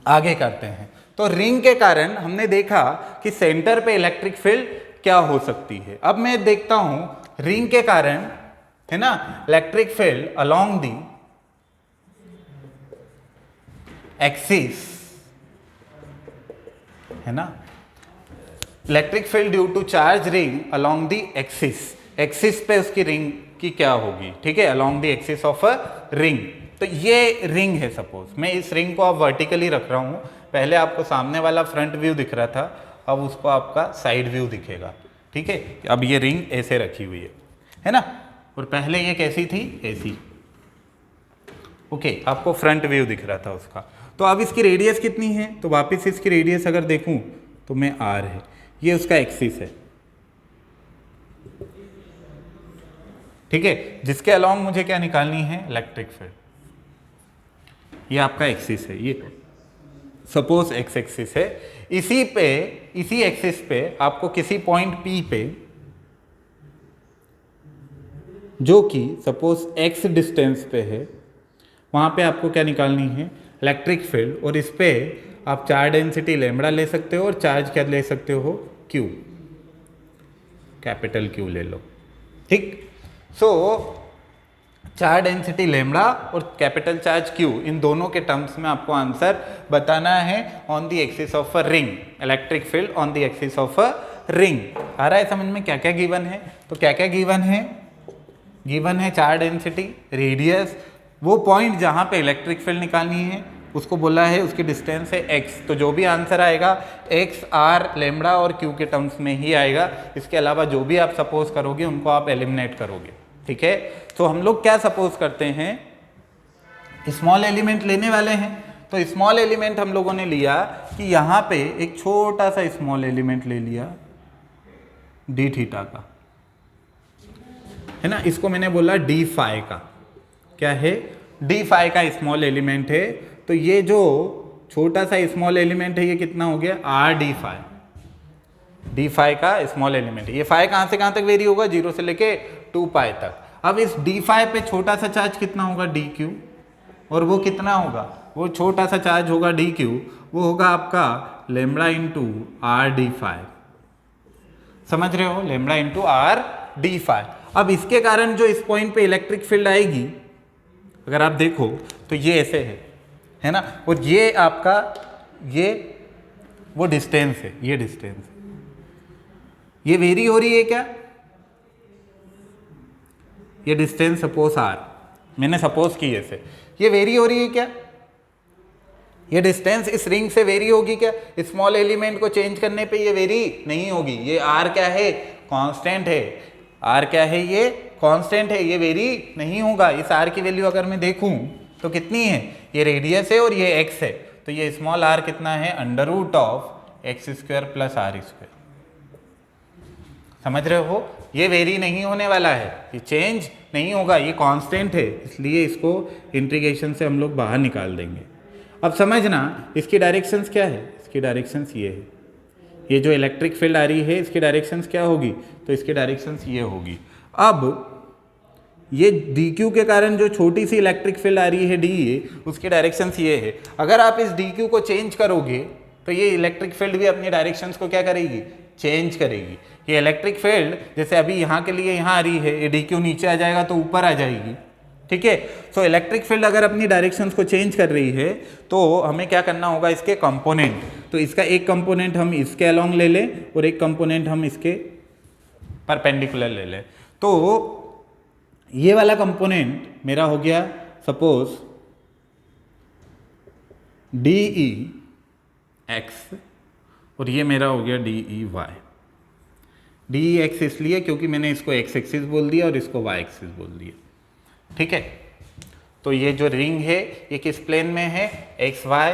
आगे करते हैं। तो रिंग के कारण हमने देखा कि सेंटर पे इलेक्ट्रिक फील्ड क्या हो सकती है। अब मैं देखता हूं रिंग के कारण, है ना, electric field along the axis, है ना, electric field due to charge ring along the axis. Axis पे उसकी रिंग की क्या होगी। ठीक है, along the axis of a ring. तो ये रिंग है, सपोज मैं इस रिंग को आप वर्टिकली रख रहा हूँ। पहले आपको सामने वाला फ्रंट व्यू दिख रहा था, अब उसको आपका साइड व्यू दिखेगा। ठीक है, अब ये रिंग ऐसे रखी हुई है ना, और पहले ये कैसी थी, ऐसी। ओके, आपको फ्रंट व्यू दिख रहा था उसका। तो अब इसकी रेडियस कितनी है, तो वापस इसकी रेडियस अगर देखूं तो मैं आर है, ये उसका एक्सिस है। ठीक है, जिसके अलोंग मुझे क्या निकालनी है, इलेक्ट्रिक फील्ड। ये आपका एक्सिस है, ये सपोज एक्स एक्सिस है। इसी एक्सिस पे आपको किसी पॉइंट P पे, जो कि सपोज x डिस्टेंस पे है, वहां पे आपको क्या निकालनी है, इलेक्ट्रिक फील्ड। और इस पे आप चार्ज डेंसिटी लैम्बडा ले सकते हो और चार्ज क्या ले सकते हो, Q, कैपिटल Q ले लो। ठीक, सो चार्ज डेंसिटी लैम्बडा और कैपिटल चार्ज Q, इन दोनों के टर्म्स में आपको आंसर बताना है on the axis of a ring, electric field on the axis of a ring. आ रहा है समझ में क्या क्या गिवन है। तो क्या क्या गिवन है, गिवन है चार्ज डेंसिटी, रेडियस, वो पॉइंट जहां पे इलेक्ट्रिक फील्ड निकालनी है उसको बोला है, उसकी डिस्टेंस है x। तो जो भी आंसर आएगा x, r, लैम्बडा और q के टर्म्स में ही आएगा। इसके अलावा जो भी आप सपोज करोगे उनको आप एलिमिनेट करोगे। ठीक है, तो हम लोग क्या सपोज करते हैं, स्मॉल एलिमेंट लेने वाले हैं। तो स्मॉल एलिमेंट हम लोगों ने लिया कि यहाँ पे एक छोटा सा स्मॉल एलिमेंट ले लिया डी थीटा का, है ना, इसको मैंने बोला डी फाई का। क्या है, डी फाई का स्मॉल एलिमेंट है। तो ये जो छोटा सा स्मॉल एलिमेंट है ये कितना हो गया, r d phi, d phi का स्मॉल एलिमेंट है। ये फाई कहाँ से कहाँ तक वेरी होगा, 0 से लेके 2 पाई तक। अब इस डी फाई पे छोटा सा चार्ज कितना होगा, डी क्यू, और वो कितना होगा, वो छोटा सा चार्ज होगा डी क्यू, वो होगा आपका lambda into r d phi. समझ रहे हो, lambda into r d phi. अब इसके कारण जो इस पॉइंट पे इलेक्ट्रिक फील्ड आएगी अगर आप देखो तो ये ऐसे है ना, और ये आपका ये वो डिस्टेंस है, ये डिस्टेंस ये वेरी हो रही है क्या, ये डिस्टेंस सपोज आर, मैंने सपोज की ऐसे, ये वेरी हो रही है क्या, ये डिस्टेंस इस रिंग से वेरी होगी क्या, स्मॉल एलिमेंट को चेंज करने पे ये वेरी नहीं होगी, ये आर क्या है, कांस्टेंट है, आर क्या है, ये कांस्टेंट है, ये वेरी नहीं होगा। इस आर की वैल्यू अगर मैं देखूं तो कितनी है, ये रेडियस है और ये एक्स है, तो ये स्मॉल आर कितना है, under root of x square plus are square. समझ रहे हो, ये वेरी नहीं होने वाला है, ये चेंज नहीं होगा, ये कांस्टेंट है, इसलिए इसको इंटीग्रेशन से हम लोग बाहर निकाल देंगे। अब समझना इसकी डायरेक्शंस क्या है, इसकी डायरेक्शंस ये है, ये जो इलेक्ट्रिक फील्ड आ रही है इसकी डायरेक्शंस क्या होगी, तो इसकी डायरेक्शंस ये होगी। अब ये डी क्यू के कारण जो छोटी सी इलेक्ट्रिक फील्ड आ रही है डी, उसकी डायरेक्शंस ये है। अगर आप इस डी क्यू को चेंज करोगे तो ये इलेक्ट्रिक फील्ड भी अपनी डायरेक्शंस को क्या करेगी, चेंज करेगी। ये इलेक्ट्रिक फील्ड जैसे अभी यहाँ के लिए यहाँ आ रही है, ये डी क्यू नीचे आ जाएगा तो ऊपर आ जाएगी, ठीक है। सो इलेक्ट्रिक फील्ड अगर अपनी डायरेक्शंस को चेंज कर रही है तो हमें क्या करना होगा, इसके कंपोनेंट, तो इसका एक कंपोनेंट हम इसके अलोंग ले लें और एक कंपोनेंट हम इसके परपेंडिकुलर ले लें। तो ये वाला कंपोनेंट मेरा हो गया सपोज डी ई एक्स और ये मेरा हो गया डी ई वाई। डी ई एक्स इसलिए क्योंकि मैंने इसको एक्स एक्सिस बोल दिया और इसको वाई एक्सिस बोल दिया, ठीक है। तो ये जो रिंग है ये किस प्लेन में है, एक्स वाई,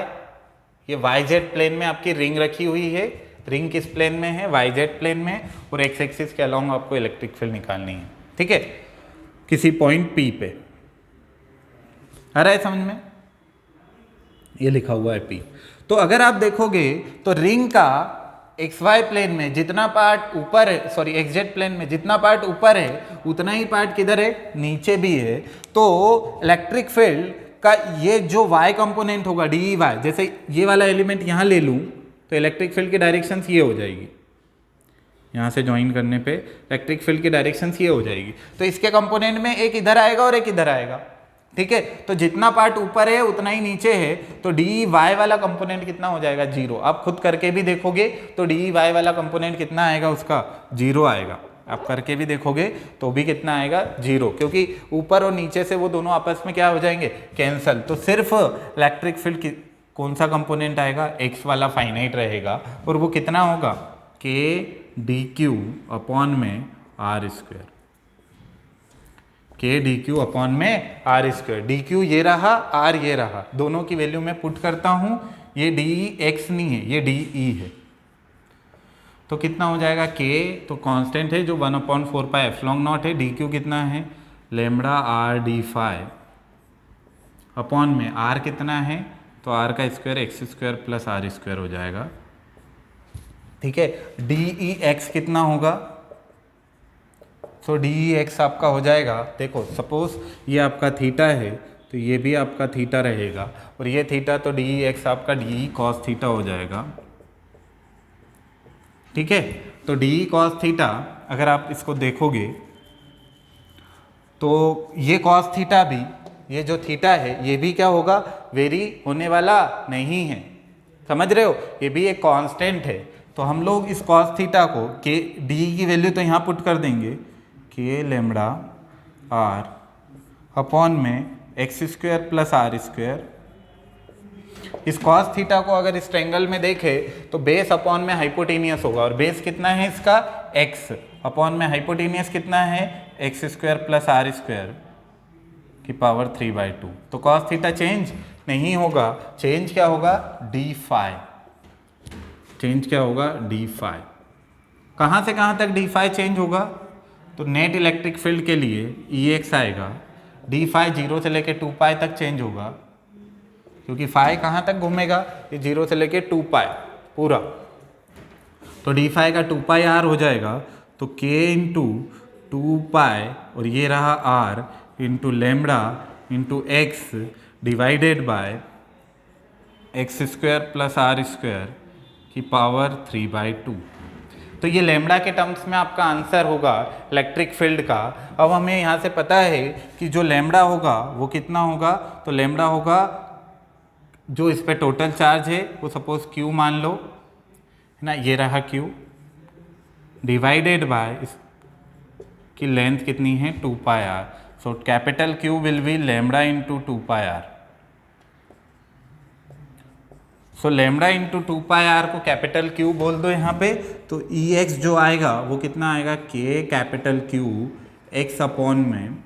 ये वाई जेड प्लेन में आपकी रिंग रखी हुई है, रिंग किस प्लेन में है, वाई जेड प्लेन में, और एक्स एक्सिस के अलोंग आपको इलेक्ट्रिक फील्ड निकालनी है, ठीक है, किसी पॉइंट पी पे। आ रहा है समझ में, ये लिखा हुआ है पी। तो अगर आप देखोगे तो रिंग का एक्स वाई प्लेन में जितना पार्ट ऊपर है, सॉरी एक्स जेड प्लेन में जितना पार्ट ऊपर है उतना ही पार्ट किधर है, नीचे भी है। तो इलेक्ट्रिक फील्ड का ये जो वाई कंपोनेंट होगा डी ई वाई, जैसे ये वाला एलिमेंट यहाँ ले लूँ तो इलेक्ट्रिक फील्ड की डायरेक्शंस ये हो जाएगी, यहाँ से ज्वाइन करने पे इलेक्ट्रिक फील्ड की डायरेक्शंस ये हो जाएगी। तो इसके कंपोनेंट में एक इधर आएगा और एक इधर आएगा, ठीक है। तो जितना पार्ट ऊपर है उतना ही नीचे है, तो डी वाई वाला कंपोनेंट कितना हो जाएगा, जीरो। आप खुद करके भी देखोगे तो डी वाई वाला कंपोनेंट कितना आएगा, उसका जीरो आएगा। आप करके भी देखोगे तो भी कितना आएगा, जीरो, क्योंकि ऊपर और नीचे से वो दोनों आपस में क्या हो जाएंगे, कैंसल। तो सिर्फ इलेक्ट्रिक फील्ड की कौन सा कंपोनेंट आएगा, एक्स वाला फाइनाइट रहेगा, और वो कितना होगा, के डी क्यू अपॉन में आर स्क्वायर, के डी क्यू अपॉन में आर स्क्वायर। डी क्यू ये रहा, आर ये रहा, दोनों की वैल्यू मैं पुट करता हूं, ये डी एक्स नहीं है, ये डी ई है, तो कितना हो जाएगा, के तो कांस्टेंट है जो 1/4 पाई एप्सिलॉन नॉट है, डी क्यू कितना है, lambda r d phi upon में आर कितना है, तो आर का square x square plus are square हो जाएगा, ठीक है। डी ई एक्स कितना होगा, तो डी ई एक्स आपका हो जाएगा, देखो सपोज ये आपका थीटा है तो ये भी आपका थीटा रहेगा, और ये थीटा, तो डी ई एक्स आपका डी ई कॉस थीटा हो जाएगा, ठीक है। तो डी ई कॉस थीटा अगर आप इसको देखोगे तो ये कॉस थीटा भी, ये जो थीटा है ये भी क्या होगा, वेरी होने वाला नहीं है, समझ रहे हो, ये भी एक कांस्टेंट है। तो हम लोग इस कॉस थीटा को के डी की वैल्यू तो यहाँ पुट कर देंगे, के लेमडा आर अपॉन में x square plus are square. इस कॉस थीटा को अगर इस ट्रायंगल में देखें तो बेस अपॉन में हाइपोटेनियस होगा, और बेस कितना है इसका, एक्स, अपॉन में हाइपोटेनियस कितना है, x square plus are square की पावर 3/2। तो कॉस थीटा चेंज नहीं होगा, चेंज क्या होगा, डी फाई, चेंज क्या होगा, डी फाई। कहाँ से कहाँ तक डी फाई चेंज होगा, तो नेट इलेक्ट्रिक फील्ड के लिए ई एक्स आएगा, डी फाई 0 से लेके 2 पाई तक चेंज होगा, क्योंकि फाई कहाँ तक घूमेगा, ये 0 से लेके 2 पाई पूरा, तो डी फाई का 2 पाई आर हो जाएगा, तो के इंटू 2 पाई और ये रहा r into lambda into x divided by x square plus are square की पावर 3/2। तो तो ये लैम्बडा के टर्म्स में आपका आंसर होगा इलेक्ट्रिक फील्ड का। अब हमें यहाँ से पता है कि जो लैम्बडा होगा वो कितना होगा, तो लैम्बडा होगा जो इस पे टोटल चार्ज है वो सपोज Q मान लो, है ना, ये रहा Q, डिवाइडेड बाय इसकी लेंथ कितनी है 2 पाई r। So capital Q will be lambda into 2 pi r। So lambda into 2 pi r को कैपिटल Q बोल दो यहाँ पे, तो Ex जो आएगा वो कितना आएगा, K capital Q x upon में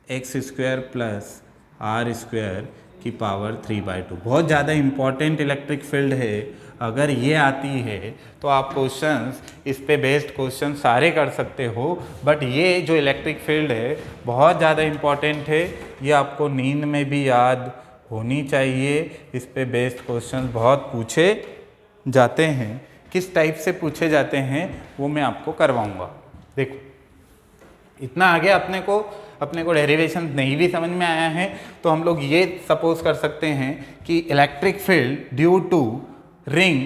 x square plus are square की पावर 3/2। बहुत ज़्यादा इम्पॉर्टेंट इलेक्ट्रिक फील्ड है। अगर ये आती है तो आप क्वेश्चंस इस पे बेस्ड क्वेश्चन सारे कर सकते हो, बट ये जो इलेक्ट्रिक फील्ड है बहुत ज़्यादा इम्पॉर्टेंट है, ये आपको नींद में भी याद होनी चाहिए। इस पे बेस्ड क्वेश्चन बहुत पूछे जाते हैं, किस टाइप से पूछे जाते हैं वो मैं आपको करवाऊँगा। देखो इतना आगे अपने को डेरिवेशन नहीं भी समझ में आया है तो हम लोग ये सपोज कर सकते हैं कि electric field due to ring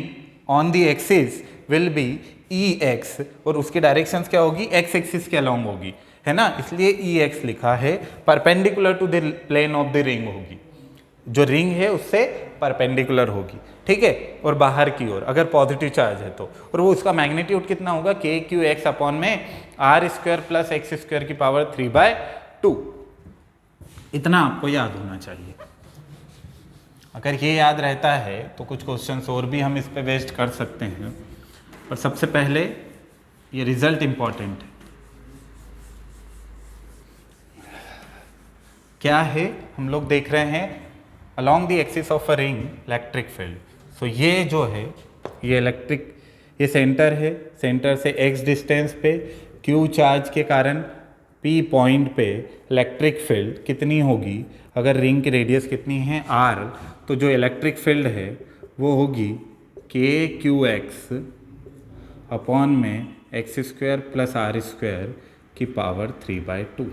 on the axis will be Ex, और उसकी डायरेक्शंस क्या होगी, एक्स एक्सिस के अलोंग होगी, है ना, इसलिए Ex लिखा है। Perpendicular to the plane of the ring होगी, जो रिंग है उससे परपेंडिकुलर होगी, ठीक है, और बाहर की ओर अगर पॉजिटिव चार्ज है तो, और वो उसका मैग्नीट्यूड कितना होगा, KQX अपॉन में r square plus x square की पावर 3/2। इतना आपको याद होना चाहिए। अगर ये याद रहता है तो कुछ क्वेश्चंस और भी हम इस पे बेस्ड कर सकते हैं, पर सबसे पहले ये रिजल्ट इंपॉर्टेंट है। क्या है, हम लोग देख रहे हैं along the axis of a ring electric field. So ये जो है ये इलेक्ट्रिक, ये सेंटर है, सेंटर से x डिस्टेंस पे Q चार्ज के कारण P पॉइंट पे इलेक्ट्रिक फील्ड कितनी होगी, अगर रिंग की रेडियस कितनी है R, तो जो इलेक्ट्रिक फील्ड है वो होगी KQX अपॉन में x square plus are square की पावर 3/2।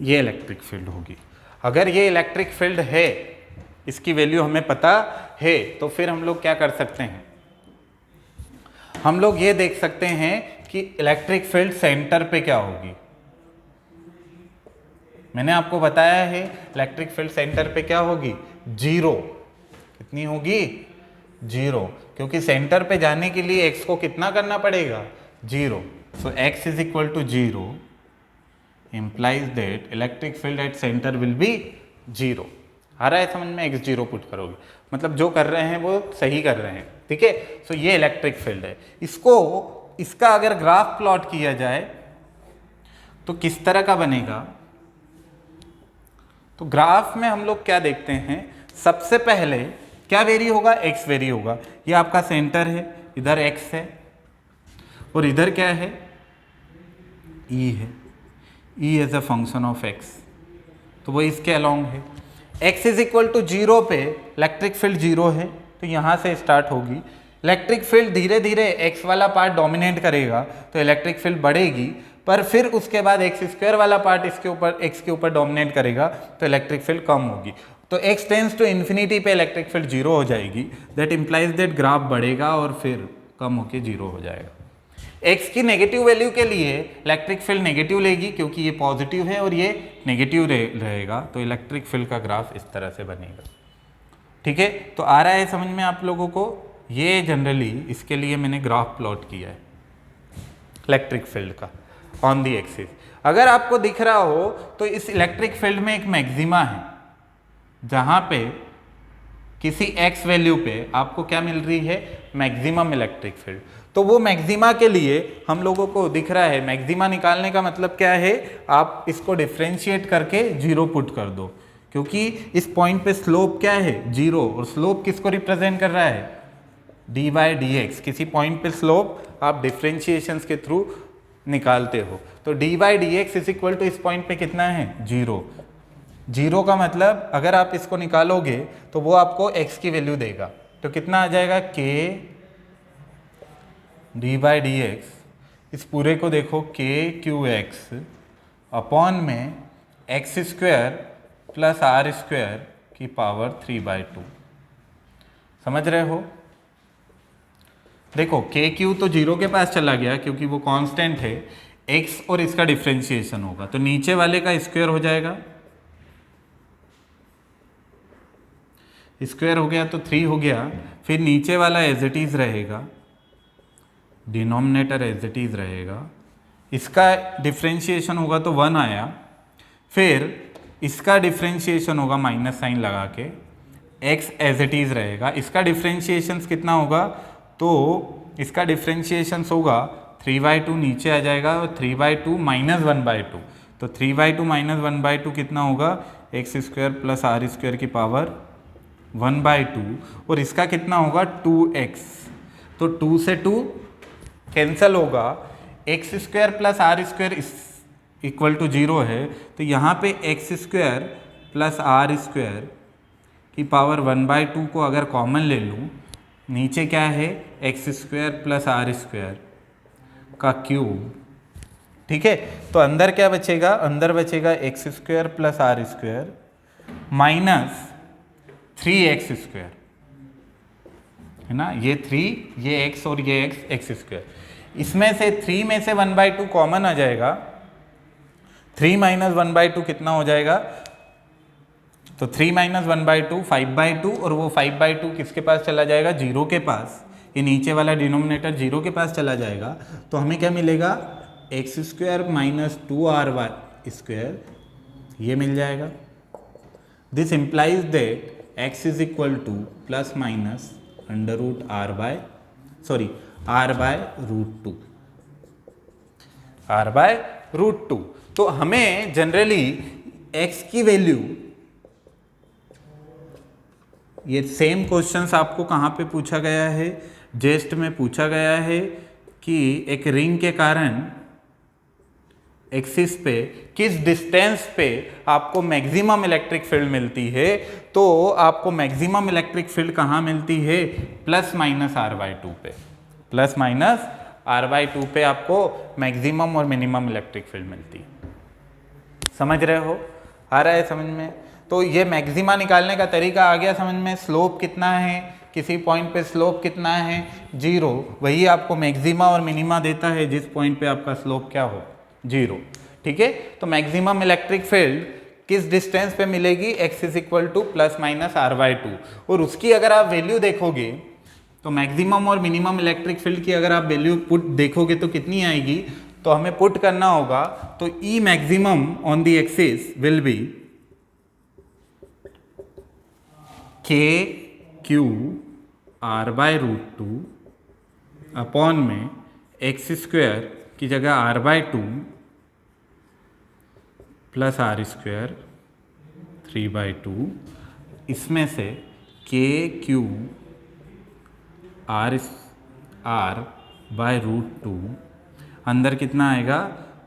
ये इलेक्ट्रिक फील्ड होगी। अगर ये इलेक्ट्रिक फील्ड है, इसकी वैल्यू हमें पता है, तो फिर हम लोग क्या कर सकते हैं, हम लोग ये देख सकते हैं कि इलेक्ट्रिक फील्ड सेंटर पे क्या होगी। मैंने आपको बताया है इलेक्ट्रिक फील्ड सेंटर पे क्या होगी, 0। कितनी होगी, 0, क्योंकि सेंटर पे जाने के लिए x को कितना करना पड़ेगा, 0। So x is equal to 0 implies that electric field at center will be 0। आ रहा है समझ में, x0 पुट करोगे मतलब जो कर रहे हैं वो सही कर रहे हैं, ठीक है। सो ये इलेक्ट्रिक फील्ड है। इसका अगर ग्राफ प्लॉट किया जाए तो किस तरह का बनेगा, तो ग्राफ में हम लोग क्या देखते हैं, सबसे पहले क्या वेरी होगा, x वेरी होगा। ये आपका सेंटर है, इधर x है और इधर क्या है, E है। E as a function of x, तो वो इसके अलोंग है। x इज इक्वल टू 0 पे इलेक्ट्रिक फील्ड 0 है, तो यहाँ से स्टार्ट होगी। इलेक्ट्रिक फील्ड धीरे धीरे x वाला पार्ट डोमिनेट करेगा तो इलेक्ट्रिक फील्ड बढ़ेगी, पर फिर उसके बाद एक्स स्क्वायर वाला पार्ट इसके ऊपर x के ऊपर डोमिनेट करेगा तो इलेक्ट्रिक फील्ड कम होगी। तो x टेंड्स टू इन्फिनिटी पे इलेक्ट्रिक फील्ड 0 हो जाएगी। दैट इंप्लाइज दैट ग्राफ बढ़ेगा और फिर कम होके 0 हो जाएगा। x की नेगेटिव वैल्यू के लिए इलेक्ट्रिक फील्ड नेगेटिव लेगी, क्योंकि ये पॉजिटिव है और ये नेगेटिव रहेगा, तो इलेक्ट्रिक फील्ड का ग्राफ इस तरह से बनेगा, ठीक है। तो आ रहा है समझ में आप लोगों को, ये जनरली इसके लिए मैंने ग्राफ प्लॉट किया है इलेक्ट्रिक फील्ड का ऑन दी एक्सिस। अगर आपको दिख रहा हो तो इस इलेक्ट्रिक फील्ड में एक मैक्सिमा है, जहां पे किसी x वैल्यू पे आपको क्या मिल रही है, मैक्सिमम इलेक्ट्रिक फील्ड। तो वो मैक्सिमा के लिए हम लोगों को दिख रहा है, मैक्सिमा निकालने का मतलब क्या है, आप इसको डिफ्रेंशिएट करके 0 पुट कर दो, क्योंकि इस पॉइंट पे स्लोप क्या है, 0, और स्लोप किसको रिप्रेजेंट कर रहा है, d/dx। किसी पॉइंट पे स्लोप आप डिफ्रेंशिएशंस के थ्रू निकालते हो, तो d/dx इज इक्वल टू इस पॉइंट पे कितना है, 0। 0 का मतलब अगर आप इसको निकालोगे तो वो आपको x की वैल्यू देगा, तो कितना आ जाएगा, k d/dx। इस पूरे को देखो, KQX अपॉन में x square plus are square की पावर 3/2। समझ रहे हो। देखो के क्यू तो जीरो के पास चला गया क्योंकि वो कांस्टेंट है, एक्स और इसका डिफ्रेंशिएशन होगा तो नीचे वाले का स्क्वायर हो जाएगा, स्क्वायर हो गया तो 3 हो गया, फिर नीचे वाला एज इट इज रहेगा, डिनोमिनेटर एज इट इज रहेगा, इसका डिफ्रेंशिएशन होगा तो 1 आया, फिर इसका डिफ्रेंशिएशन होगा माइनस साइन लगा के, x एज इट इज रहेगा, इसका डिफ्रेंशिएशन कितना होगा तो इसका डिफ्रेंशिएशन होगा 3/2 नीचे आ जाएगा और 3/2 माइनस 1/2, तो 3/2 माइनस 1/2 कितना होगा x square plus are square की पावर 1/2 और इसका कितना होगा 2x, तो 2 से 2 कैंसल होगा, x square plus are square equal to 0 है, तो यहाँ पे x square plus are square की पावर 1/2 को अगर कॉमन ले लूँ, नीचे क्या है x square plus are square का क्यूब, ठीक है, तो अंदर क्या बचेगा, अंदर बचेगा x square plus are square minus 3x square, है ना, ये 3 ये x और ये x स्क्वायर, इसमें से 3 में से 1/2 कॉमन आ जाएगा, 3 माइनस 1/2 कितना हो जाएगा, तो 3 माइनस 1/2 5/2 और वो 5/2 किसके पास चला जाएगा 0 के पास, ये नीचे वाला डिनोमिनेटर 0 के पास चला जाएगा, तो हमें क्या मिलेगा x square minus 2r square ये मिल जाएगा। This implies that x is equal to plus minus under root r by root two. तो हमें जनरली x की वैल्यू, ये सेम क्वेश्चंस आपको कहाँ पे पूछा गया है, जेस्ट में पूछा गया है कि एक रिंग के कारण एक्सिस पे किस डिस्टेंस पे आपको मैक्सिमम इलेक्ट्रिक फील्ड मिलती है, तो आपको मैक्सिमम इलेक्ट्रिक फील्ड कहाँ मिलती है प्लस माइनस r/2 पे, प्लस माइनस r/2 पे आपको मैक्सिमम और मिनिमम इलेक्ट्रिक फील्ड मिलती है। समझ रहे हो, आ रहा है समझ में, तो ये मैक्सिमा निकालने का तरीका आ गया समझ में, स्लोप कितना है, किसी पॉइंट पे स्लोप कितना है 0, वही आपको मैक्सिमा और मिनिमा देता है जिस पॉइंट पे आपका स्लोप क्या हो 0, ठीक है। तो मैक्सिमम इलेक्ट्रिक फील्ड किस डिस्टेंस पे मिलेगी, x is equal to plus minus r/2, और उसकी अगर आप वैल्यू देखोगे तो मैक्सिमम और मिनिमम इलेक्ट्रिक फील्ड की अगर आप वैल्यू पुट देखोगे तो कितनी आएगी, तो हमें पुट करना होगा, तो E maximum on the axis will B KQ r/√2 upon में एक्स स्क्वायर की जगह r/2 प्लस आर स्क्वायर 3/2, इसमें से KQ r/√2 अंदर कितना आएगा,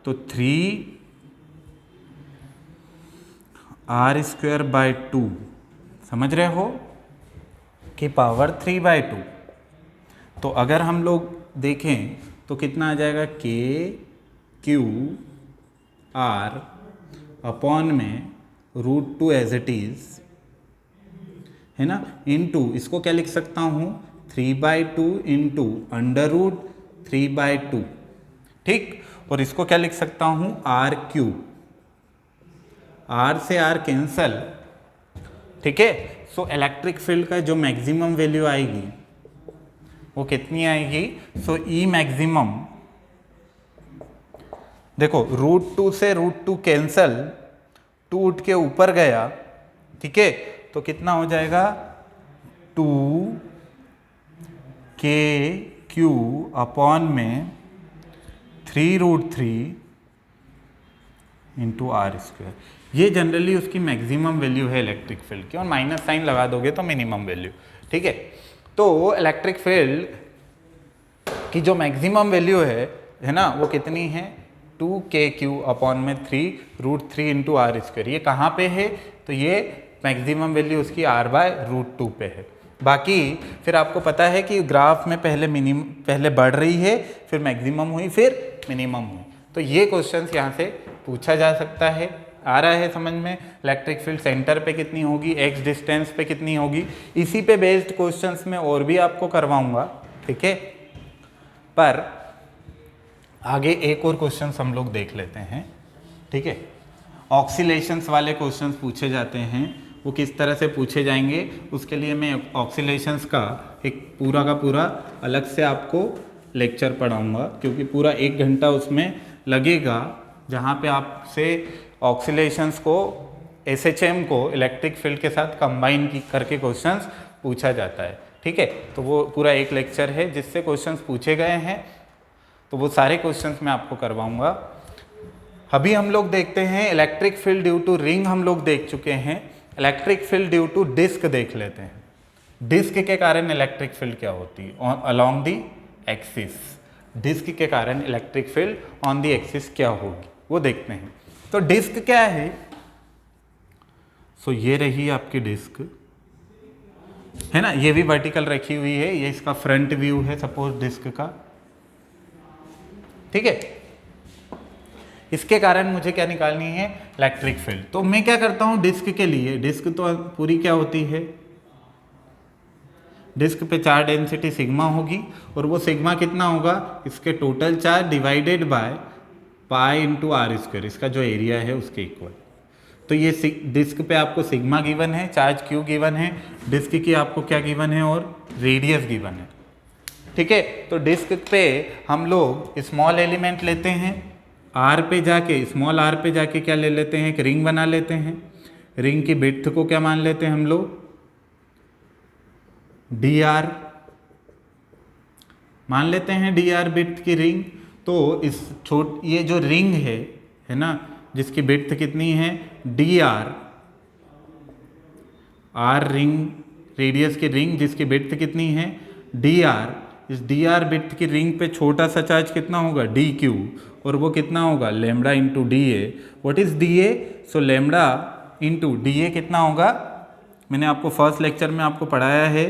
तो 3r²/2 समझ रहे हो कि पावर 3/2, तो अगर हम लोग देखें तो कितना आ जाएगा KQ r अपॉन में √2 एज इट इज, है ना, इनटू इसको क्या लिख सकता हूँ 3/2 इंटू अंडर रूट 3/2, ठीक, और इसको क्या लिख सकता हूँ r³, r से r कैंसल, ठीक है। सो इलेक्ट्रिक फील्ड का जो मैक्सिमम वैल्यू आएगी वो कितनी आएगी, सो E मैक्सिमम, देखो √2 से √2 कैंसल, 2 उठ के ऊपर गया, ठीक है, तो कितना हो जाएगा 2KQ अपॉन में 3√3 इंटू r², ये जनरली उसकी मैक्सिमम वैल्यू है इलेक्ट्रिक फील्ड की, और माइनस साइन लगा दोगे तो मिनिमम वैल्यू, ठीक है। तो इलेक्ट्रिक फील्ड की जो मैक्सिमम वैल्यू है ना, वो कितनी है 2KQ अपॉन में 3√3 इंटू r², ये कहाँ पे है, तो ये मैक्सिमम वैल्यू उसकी r/√2 पे है। बाकी फिर आपको पता है कि ग्राफ में पहले बढ़ रही है, फिर मैक्सिमम हुई, फिर मिनिमम हुई, तो ये क्वेश्चंस यहाँ से पूछा जा सकता है। आ रहा है समझ में, इलेक्ट्रिक फील्ड सेंटर पे कितनी होगी, x डिस्टेंस पे कितनी होगी, इसी पे बेस्ड क्वेश्चंस में और भी आपको करवाऊंगा, ठीक है। पर आगे एक और क्वेश्चन हम लोग देख लेते हैं, ठीक है। ऑक्सीलेशंस वाले क्वेश्चंस पूछे जाते हैं, वो किस तरह से पूछे जाएंगे उसके लिए मैं ऑक्सीलेशंस का एक पूरा का पूरा अलग से आपको लेक्चर पढ़ाऊंगा, क्योंकि पूरा 1 घंटा उसमें लगेगा, जहाँ पे आपसे ऑक्सीलेशंस को एसएचएम को इलेक्ट्रिक फील्ड के साथ कंबाइन करके क्वेश्चंस पूछा जाता है, ठीक है। तो वो पूरा एक लेक्चर है जिससे क्वेश्चंस पूछे गए हैं, तो वो सारे क्वेश्चंस मैं आपको करवाऊंगा। अभी हम लोग देखते हैं electric field due to ring, हम लोग देख चुके हैं। Electric field due to disc देख लेते हैं। डिस्क के कारण इलेक्ट्रिक फील्ड क्या होती है अलोंग दी एक्सिस, डिस्क के कारण electric field on the axis क्या होगी वो देखते हैं। तो डिस्क क्या है, सो ये रही आपकी डिस्क, है ना, ये भी वर्टिकल रखी हुई है, ये इसका फ्रंट व्यू है सपोज डिस्क का, ठीक है। इसके कारण मुझे क्या निकालनी है, इलेक्ट्रिक फील्ड। तो मैं क्या करता हूं डिस्क के लिए, डिस्क तो पूरी क्या होती है, डिस्क पे चार्ज डेंसिटी सिग्मा होगी, और वो सिग्मा कितना होगा, इसके total charge divided by pi into are square, इसका जो एरिया है उसके इक्वल। तो ये डिस्क पे आपको सिग्मा गिवन है, चार्ज क्यू गिवन है, डिस्क की आपको क्या गिवन है और रेडियस गिवन है, ठीक है। तो डिस्क पे हम लोग स्मॉल एलिमेंट लेते हैं, आर पे जाके स्मॉल आर पे जाके क्या ले लेते हैं, एक रिंग बना लेते हैं। रिंग की विड्थ को क्या मान लेते हैं हम लोग, डी आर मान लेते हैं, डी आर विड्थ की रिंग। तो इस ये जो रिंग है ना, जिसकी विड्थ कितनी है D R, R ring radius की रिंग जिसकी विड्थ कितनी है डी आर, इस डी आर विड्थ की रिंग पे छोटा सा चार्ज कितना होगा डी क्यू, और वो कितना होगा lambda into D A. What is D A, so lambda into D A कितना होगा, मैंने आपको फर्स्ट लेक्चर में आपको पढ़ाया है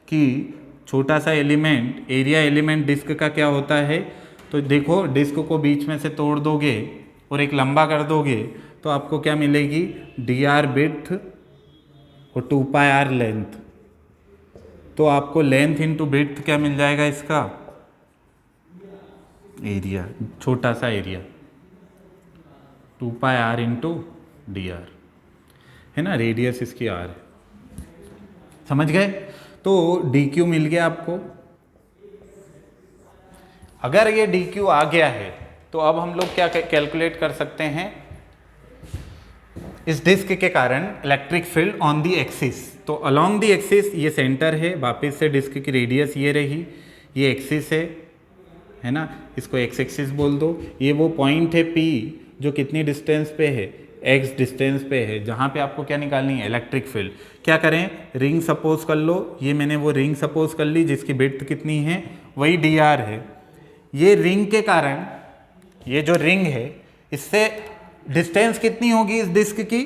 कि छोटा सा एलिमेंट, एरिया एलिमेंट डिस्क का क्या होता है। तो देखो डिस्क को बीच में से तोड़ दोगे और एक लंबा कर दोगे तो आपको क्या मिलेगी, डी आर विड्थ और 2 पाई आर लेंथ। तो आपको लेंथ इंटू विड्थ क्या मिल जाएगा, इसका एरिया, छोटा सा area 2 pi are into D r, है ना, रेडियस इसकी आर है, समझ गए। तो डी क्यू मिल गया आपको। अगर ये डी क्यू आ गया है तो अब हम लोग क्या कैलकुलेट कर सकते हैं, इस डिस्क के कारण electric field on the axis. तो अलोंग दी एक्सिस ये सेंटर है, वापस से डिस्क की रेडियस ये रही, ये एक्सिस है ना, इसको एक्स एक्सिस बोल दो। ये वो पॉइंट है पी जो कितनी डिस्टेंस पे है, एक्स डिस्टेंस पे है, जहाँ पे आपको क्या निकालनी है इलेक्ट्रिक फील्ड। क्या करें, रिंग सपोज कर लो, ये मैंने वो रिंग सपोज कर ली जिसकी विड्थ कितनी है वही डी आर है। ये रिंग के कारण, ये जो रिंग है इससे डिस्टेंस कितनी होगी इस डिस्क की,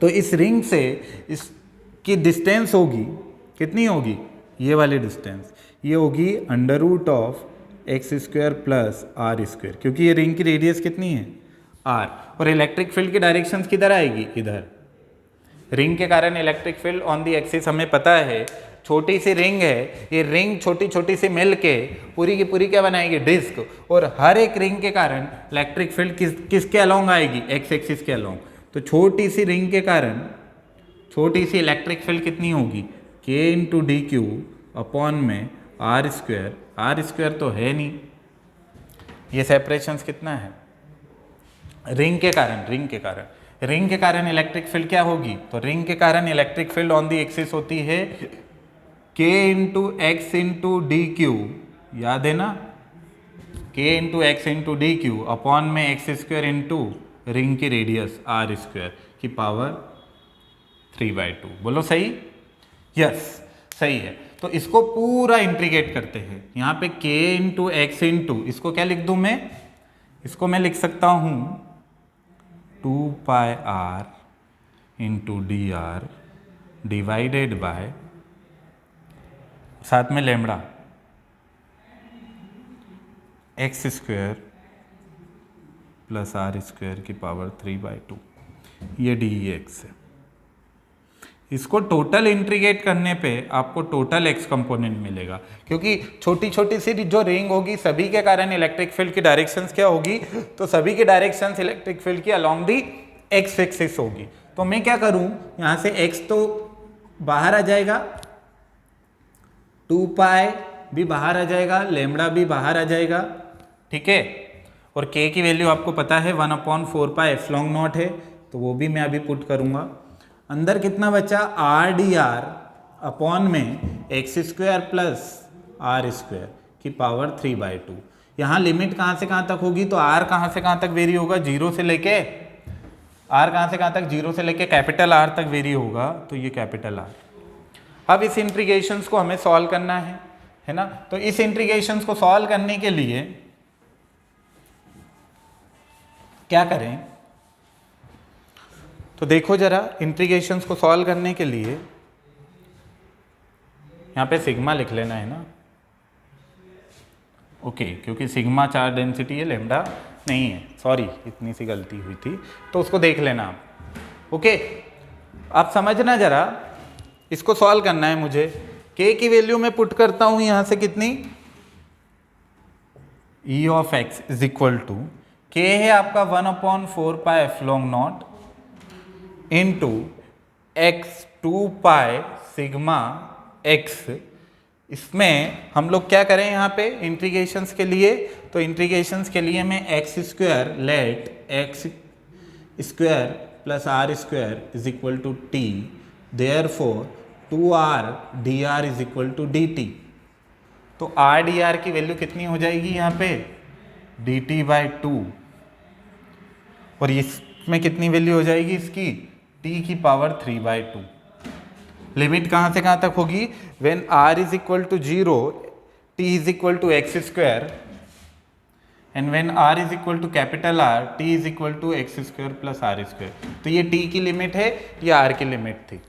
तो इस रिंग से इसकी डिस्टेंस होगी कितनी होगी, ये वाली डिस्टेंस, ये होगी under root of x square plus are square, क्योंकि ये रिंग की रेडियस कितनी है आर। और इलेक्ट्रिक फील्ड की डायरेक्शंस किधर आएगी, इधर। रिंग के कारण electric field on the axis हमें पता है, छोटी सी रिंग है, ये रिंग छोटी छोटी सी मिल के पूरी की पूरी क्या बनाएगी डिस्क, और हर एक रिंग के कारण इलेक्ट्रिक फील्ड किसके अलोंग आएगी, एक्स एक्सिस के अलोंग। तो छोटी सी रिंग के कारण छोटी सी इलेक्ट्रिक फील्ड कितनी होगी, के इंटू डी क्यू अपॉन में आर स्क्वायर, आर स्क्वायर तो है नहीं, ये सेपरेशंस कितना है रिंग के कारण, रिंग के कारण इलेक्ट्रिक फील्ड क्या होगी, तो रिंग के कारण electric field on the axis होती है के into x into D Q, याद है ना, के into x into D Q upon में एक्स स्क्वायर इंटू रिंग की रेडियस आर स्क्वायर की पावर 3/2। बोलो सही, यस सही है। तो इसको पूरा इंटीग्रेट करते हैं, यहाँ पे के इंटू एक्स इंटू, इसको क्या लिख दूँ मैं, इसको मैं लिख सकता हूँ 2 pi are into D R divided by, साथ में lambda X square plus are square की पावर 3/2, ये डी एक्स है। इसको टोटल इंटीग्रेट करने पे आपको टोटल एक्स कंपोनेंट मिलेगा, क्योंकि छोटी छोटी सी जो रिंग होगी सभी के कारण इलेक्ट्रिक फील्ड की डायरेक्शंस क्या होगी, तो सभी की डायरेक्शंस इलेक्ट्रिक फील्ड की अलोंग दी एक्स एक्सिस होगी। तो मैं क्या करूं, यहां से एक्स तो बाहर आ जाएगा, 2 पाई भी बाहर आ जाएगा, लेमड़ा भी बाहर आ जाएगा, ठीक है। और के की वैल्यू आपको पता है 1/4 पाई एप्सिलॉन नॉट है, तो वो भी मैं अभी पुट करूंगा। अंदर कितना बचा, आर डी आर अपॉन में x square plus are square की पावर 3/2। यहाँ लिमिट कहाँ से कहाँ तक होगी, तो आर कहाँ से कहाँ तक वेरी होगा, जीरो से लेके आर कहाँ से कहाँ तक, जीरो से लेके कैपिटल आर तक वेरी होगा, तो ये कैपिटल आर। अब इस इंटीग्रेशंस को हमें सॉल्व करना है ना। तो इस इंटीग्रेशंस को सॉल्व करने के लिए क्या करें, तो देखो जरा, इंटीग्रेशंस को सॉल्व करने के लिए यहाँ पे सिग्मा लिख लेना है ना, ओके, क्योंकि सिग्मा चार्ज डेंसिटी है, लेमडा नहीं है, सॉरी इतनी सी गलती हुई थी, तो उसको देख लेना आप। ओके, आप समझना जरा, इसको सॉल्व करना है मुझे। के की वैल्यू में पुट करता हूं यहां से कितनी, e of x is equal to, k है आपका 1/4 pi epsilon not into x 2 pi sigma x. इसमें हम लोग क्या करें यहाँ पे इंटीग्रेशंस के लिए, तो इंटीग्रेशंस के लिए मैं x square let x square plus are square is equal to t, therefore 2r dr is equal to d t. तो r dr की वैल्यू कितनी हो जाएगी यहाँ पे, dt/2, और इसमें कितनी वैल्यू हो जाएगी इसकी, t की पावर 3/2। लिमिट कहाँ से कहाँ तक होगी, when r is equal to 0 t is equal to x square, and when r is equal to capital R t is equal to x square plus are square. तो ये t की limit है, ये r की limit थी।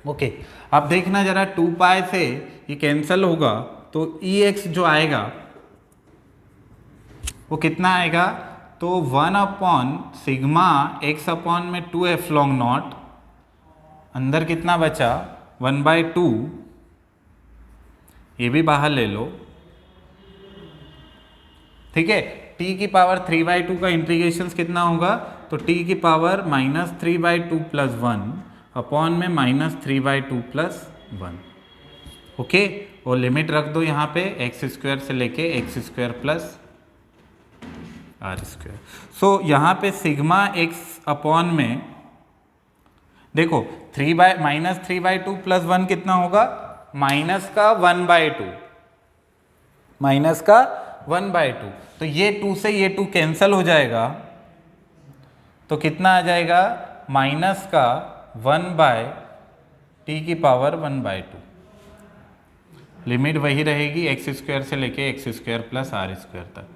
Okay, अब देखना जरा, 2 पाई से ये कैंसल होगा, तो ex जो आएगा वो कितना आएगा, तो 1/सिग्मा x अपॉन में 2 एप्सिलॉन नॉट, अंदर कितना बचा 1/2, ये भी बाहर ले लो, ठीक है। t की पावर 3/2 का इंटीग्रेशन कितना होगा, तो t की पावर -3/2 प्लस 1 अपॉन में -3/2 प्लस 1, ओके। और लिमिट रख दो यहाँ पे एक्स स्क्वायर से लेके x square plus are square. So यहाँ पे सिग्मा एक्स अपॉन में देखो -3/2 प्लस 1 कितना होगा, माइनस का 1/2, माइनस का 1/2, तो ये 2 से ये 2 कैंसल हो जाएगा, तो कितना आ जाएगा, माइनस का 1/t की पावर 1/2। लिमिट वही रहेगी एक्स स्क्वायर से लेके x square plus are square तक।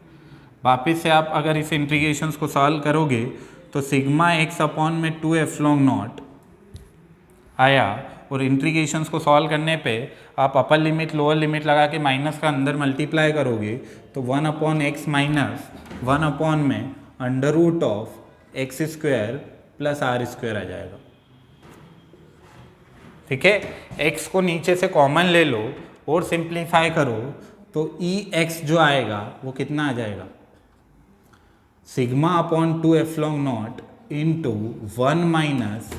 वापिस से आप अगर इस इंटीग्रेशंस को सॉल्व करोगे तो सिग्मा एक्स अपॉन में 2 एप्सिलॉन नॉट आया, और इंटीग्रेशंस को सॉल्व करने पे आप अपर लिमिट लोअर लिमिट लगा के माइनस का अंदर मल्टीप्लाई करोगे, तो 1/x माइनस 1 में under root of x square plus are square आ जाएगा, ठीक है। x को नीचे से कॉमन ले लो और सिंप्लीफाई करो, तो ex जो आएगा वो कितना आ जाएगा, sigma upon 2 epsilon not into 1 minus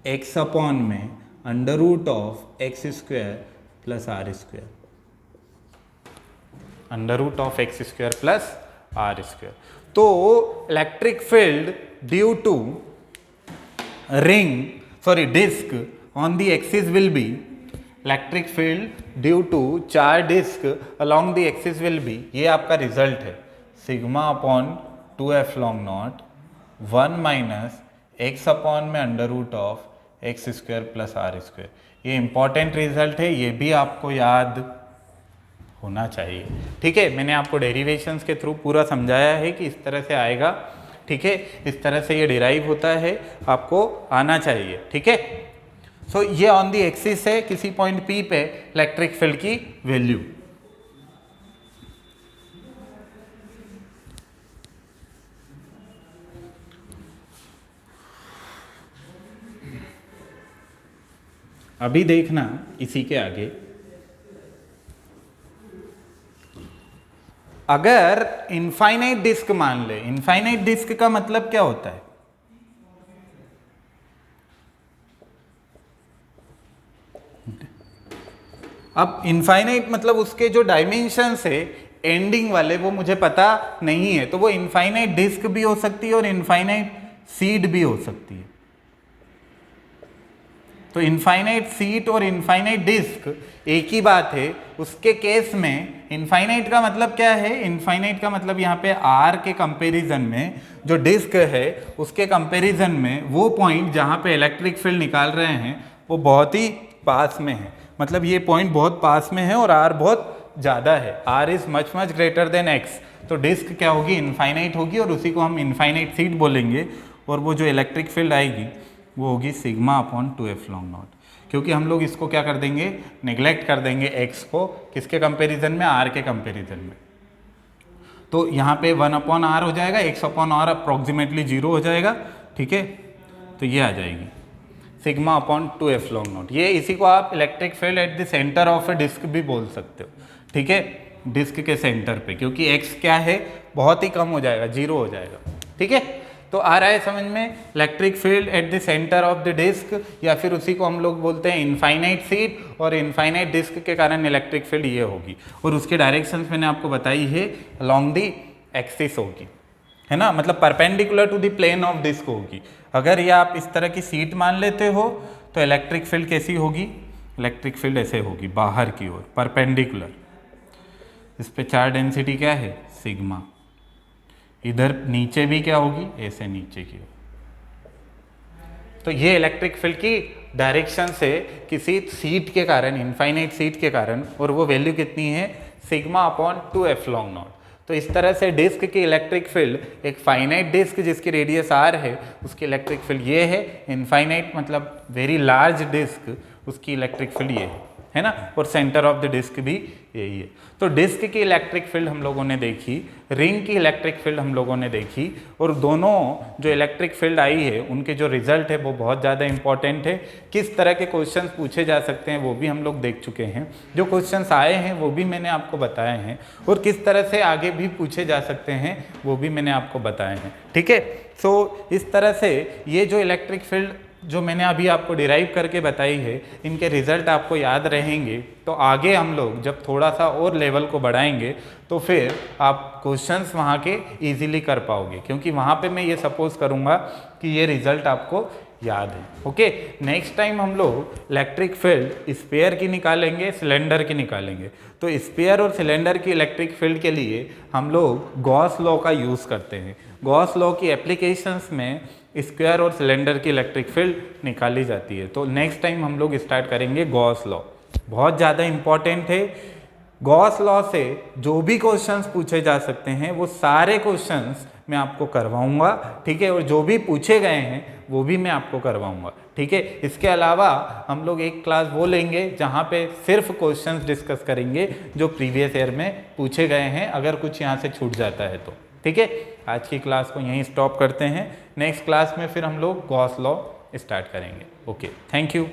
X upon में under root of x square plus are square, under root of x square plus are square. तो electric field due to disc on the axis will be, electric field due to charge disk along the axis will be, ये आपका result है, sigma upon 2 epsilon nought 1 minus X upon में under root of x square plus are square. ये important result है, ये भी आपको याद होना चाहिए, ठीक है। मैंने आपको डेरिवेशंस के थ्रू पूरा समझाया है कि इस तरह से आएगा, ठीक है, इस तरह से ये डिराइव होता है, आपको आना चाहिए, ठीक है। सो ये ऑन दी एक्सिस है, किसी पॉइंट P पे इलेक्ट्रिक फील्ड की वैल्यू। अभी देखना इसी के आगे, अगर इनफाइनाइट डिस्क मान ले, इनफाइनाइट डिस्क का मतलब क्या होता है? अब इनफाइनाइट मतलब उसके जो डायमेंशंस है एंडिंग वाले वो मुझे पता नहीं है, तो वो इनफाइनाइट डिस्क भी हो सकती है और इनफाइनाइट सीट भी हो सकती है। तो इनफाइनाइट सीट और इनफाइनाइट डिस्क एक ही बात है। उसके केस में इनफाइनाइट का मतलब क्या है? इनफाइनाइट का मतलब यहाँ पे आर के कंपैरिजन में जो डिस्क है उसके कंपैरिजन में वो पॉइंट जहाँ पे इलेक्ट्रिक फील्ड निकाल रहे हैं वो बहुत ही पास में है, मतलब ये पॉइंट बहुत पास में है और आर बहुत ज़्यादा है, r is much much greater than x. तो डिस्क क्या होगी? इनफाइनाइट होगी और उसी को हम इनफाइनाइट सीट बोलेंगे, और वो जो इलेक्ट्रिक फील्ड आएगी वो होगी सिग्मा अपॉन 2 एप्सिलॉन नॉट, क्योंकि हम लोग इसको क्या कर देंगे? नेग्लेक्ट कर देंगे एक्स को, किसके कंपैरिजन में? आर के कंपैरिजन में। तो यहाँ पे 1 अपॉन आर हो जाएगा, एक्स अपॉन आर अप्रॉक्सीमेटली 0 हो जाएगा, ठीक है। तो ये आ जाएगी सिग्मा अपॉन 2 एप्सिलॉन नॉट। ये इसी को आप electric field at the centre of a disc भी बोल सकते हो, ठीक है, डिस्क के सेंटर पे, क्योंकि एक्स क्या है? बहुत ही कम हो जाएगा, 0 हो जाएगा, ठीक है। तो आ रहा है समझ में? Electric field at the centre of the disc, या फिर उसी को हम लोग बोलते हैं इनफाइनाइट सीट, और इनफाइनाइट डिस्क के कारण इलेक्ट्रिक फील्ड ये होगी, और उसके डायरेक्शंस मैंने आपको बताई है अलोंग द एक्सिस होगी, है ना, मतलब perpendicular to the plane of disc होगी। अगर ये आप इस तरह की सीट मान लेते हो तो इलेक्ट्रिक फील्ड कैसी होगी? इलेक्ट्रिक फील्ड ऐसे होगी, बाहर की ओर परपेंडिकुलर। इस पे चार्ज डेंसिटी क्या है? सिग्मा। इधर नीचे भी क्या होगी? ऐसे नीचे की ओर। तो ये इलेक्ट्रिक फील्ड की डायरेक्शन से किसी सीट के कारण, इनफाइनाइट सीट के कारण, और वो वैल्यू कितनी है? Sigma upon 2 epsilon not. तो इस तरह से डिस्क की इलेक्ट्रिक फील्ड, एक फाइनाइट डिस्क जिसकी रेडियस आर है उसकी इलेक्ट्रिक फील्ड ये है, इनफाइनाइट मतलब वेरी लार्ज डिस्क उसकी इलेक्ट्रिक फील्ड ये है ना, और सेंटर ऑफ द डिस्क भी यही है। तो डिस्क की इलेक्ट्रिक फील्ड हम लोगों ने देखी, रिंग की इलेक्ट्रिक फील्ड हम लोगों ने देखी, और दोनों जो इलेक्ट्रिक फील्ड आई है उनके जो रिजल्ट है वो बहुत ज़्यादा इंपॉर्टेंट है। किस तरह के क्वेश्चंस पूछे जा सकते हैं वो भी हम लोग देख चुके हैं, जो क्वेश्चंस आए हैं वो भी मैंने आपको बताए हैं, और किस तरह से आगे भी पूछे जा सकते हैं वो भी मैंने आपको बताए हैं, ठीक है। सो इस तरह से ये जो इलेक्ट्रिक फील्ड जो मैंने अभी आपको डिराइव करके बताई है, इनके रिजल्ट आपको याद रहेंगे, तो आगे हम लोग जब थोड़ा सा और लेवल को बढ़ाएंगे तो फिर आप क्वेश्चंस वहाँ के इजीली कर पाओगे, क्योंकि वहाँ पे मैं ये सपोज करूँगा कि ये रिजल्ट आपको याद है। ओके, नेक्स्ट टाइम हम लोग इलेक्ट्रिक फील्ड स्फीयर की निकालेंगे, सिलेंडर की निकालेंगे। तो स्फीयर और सिलेंडर की इलेक्ट्रिक फील्ड के लिए हम लोग गॉस लॉ का यूज़ करते हैं। गॉस लॉ की एप्लीकेशंस में स्क्वायर और सिलेंडर की इलेक्ट्रिक फील्ड निकाली जाती है। तो नेक्स्ट टाइम हम लोग स्टार्ट करेंगे गॉस लॉ, बहुत ज़्यादा इंपॉर्टेंट है। गॉस लॉ से जो भी क्वेश्चंस पूछे जा सकते हैं वो सारे क्वेश्चंस मैं आपको करवाऊंगा, ठीक है, और जो भी पूछे गए हैं वो भी मैं आपको करवाऊंगा, ठीक है। इसके अलावा हम लोग एक क्लास वो लेंगे जहाँ पे सिर्फ क्वेश्चंस डिस्कस करेंगे जो प्रीवियस ईयर में पूछे गए हैं, अगर कुछ यहाँ से छूट जाता है तो, ठीक है। आज की क्लास को यहीं स्टॉप करते हैं, नेक्स्ट क्लास में फिर हम लोग गॉस लॉ स्टार्ट करेंगे। Okay, thank you.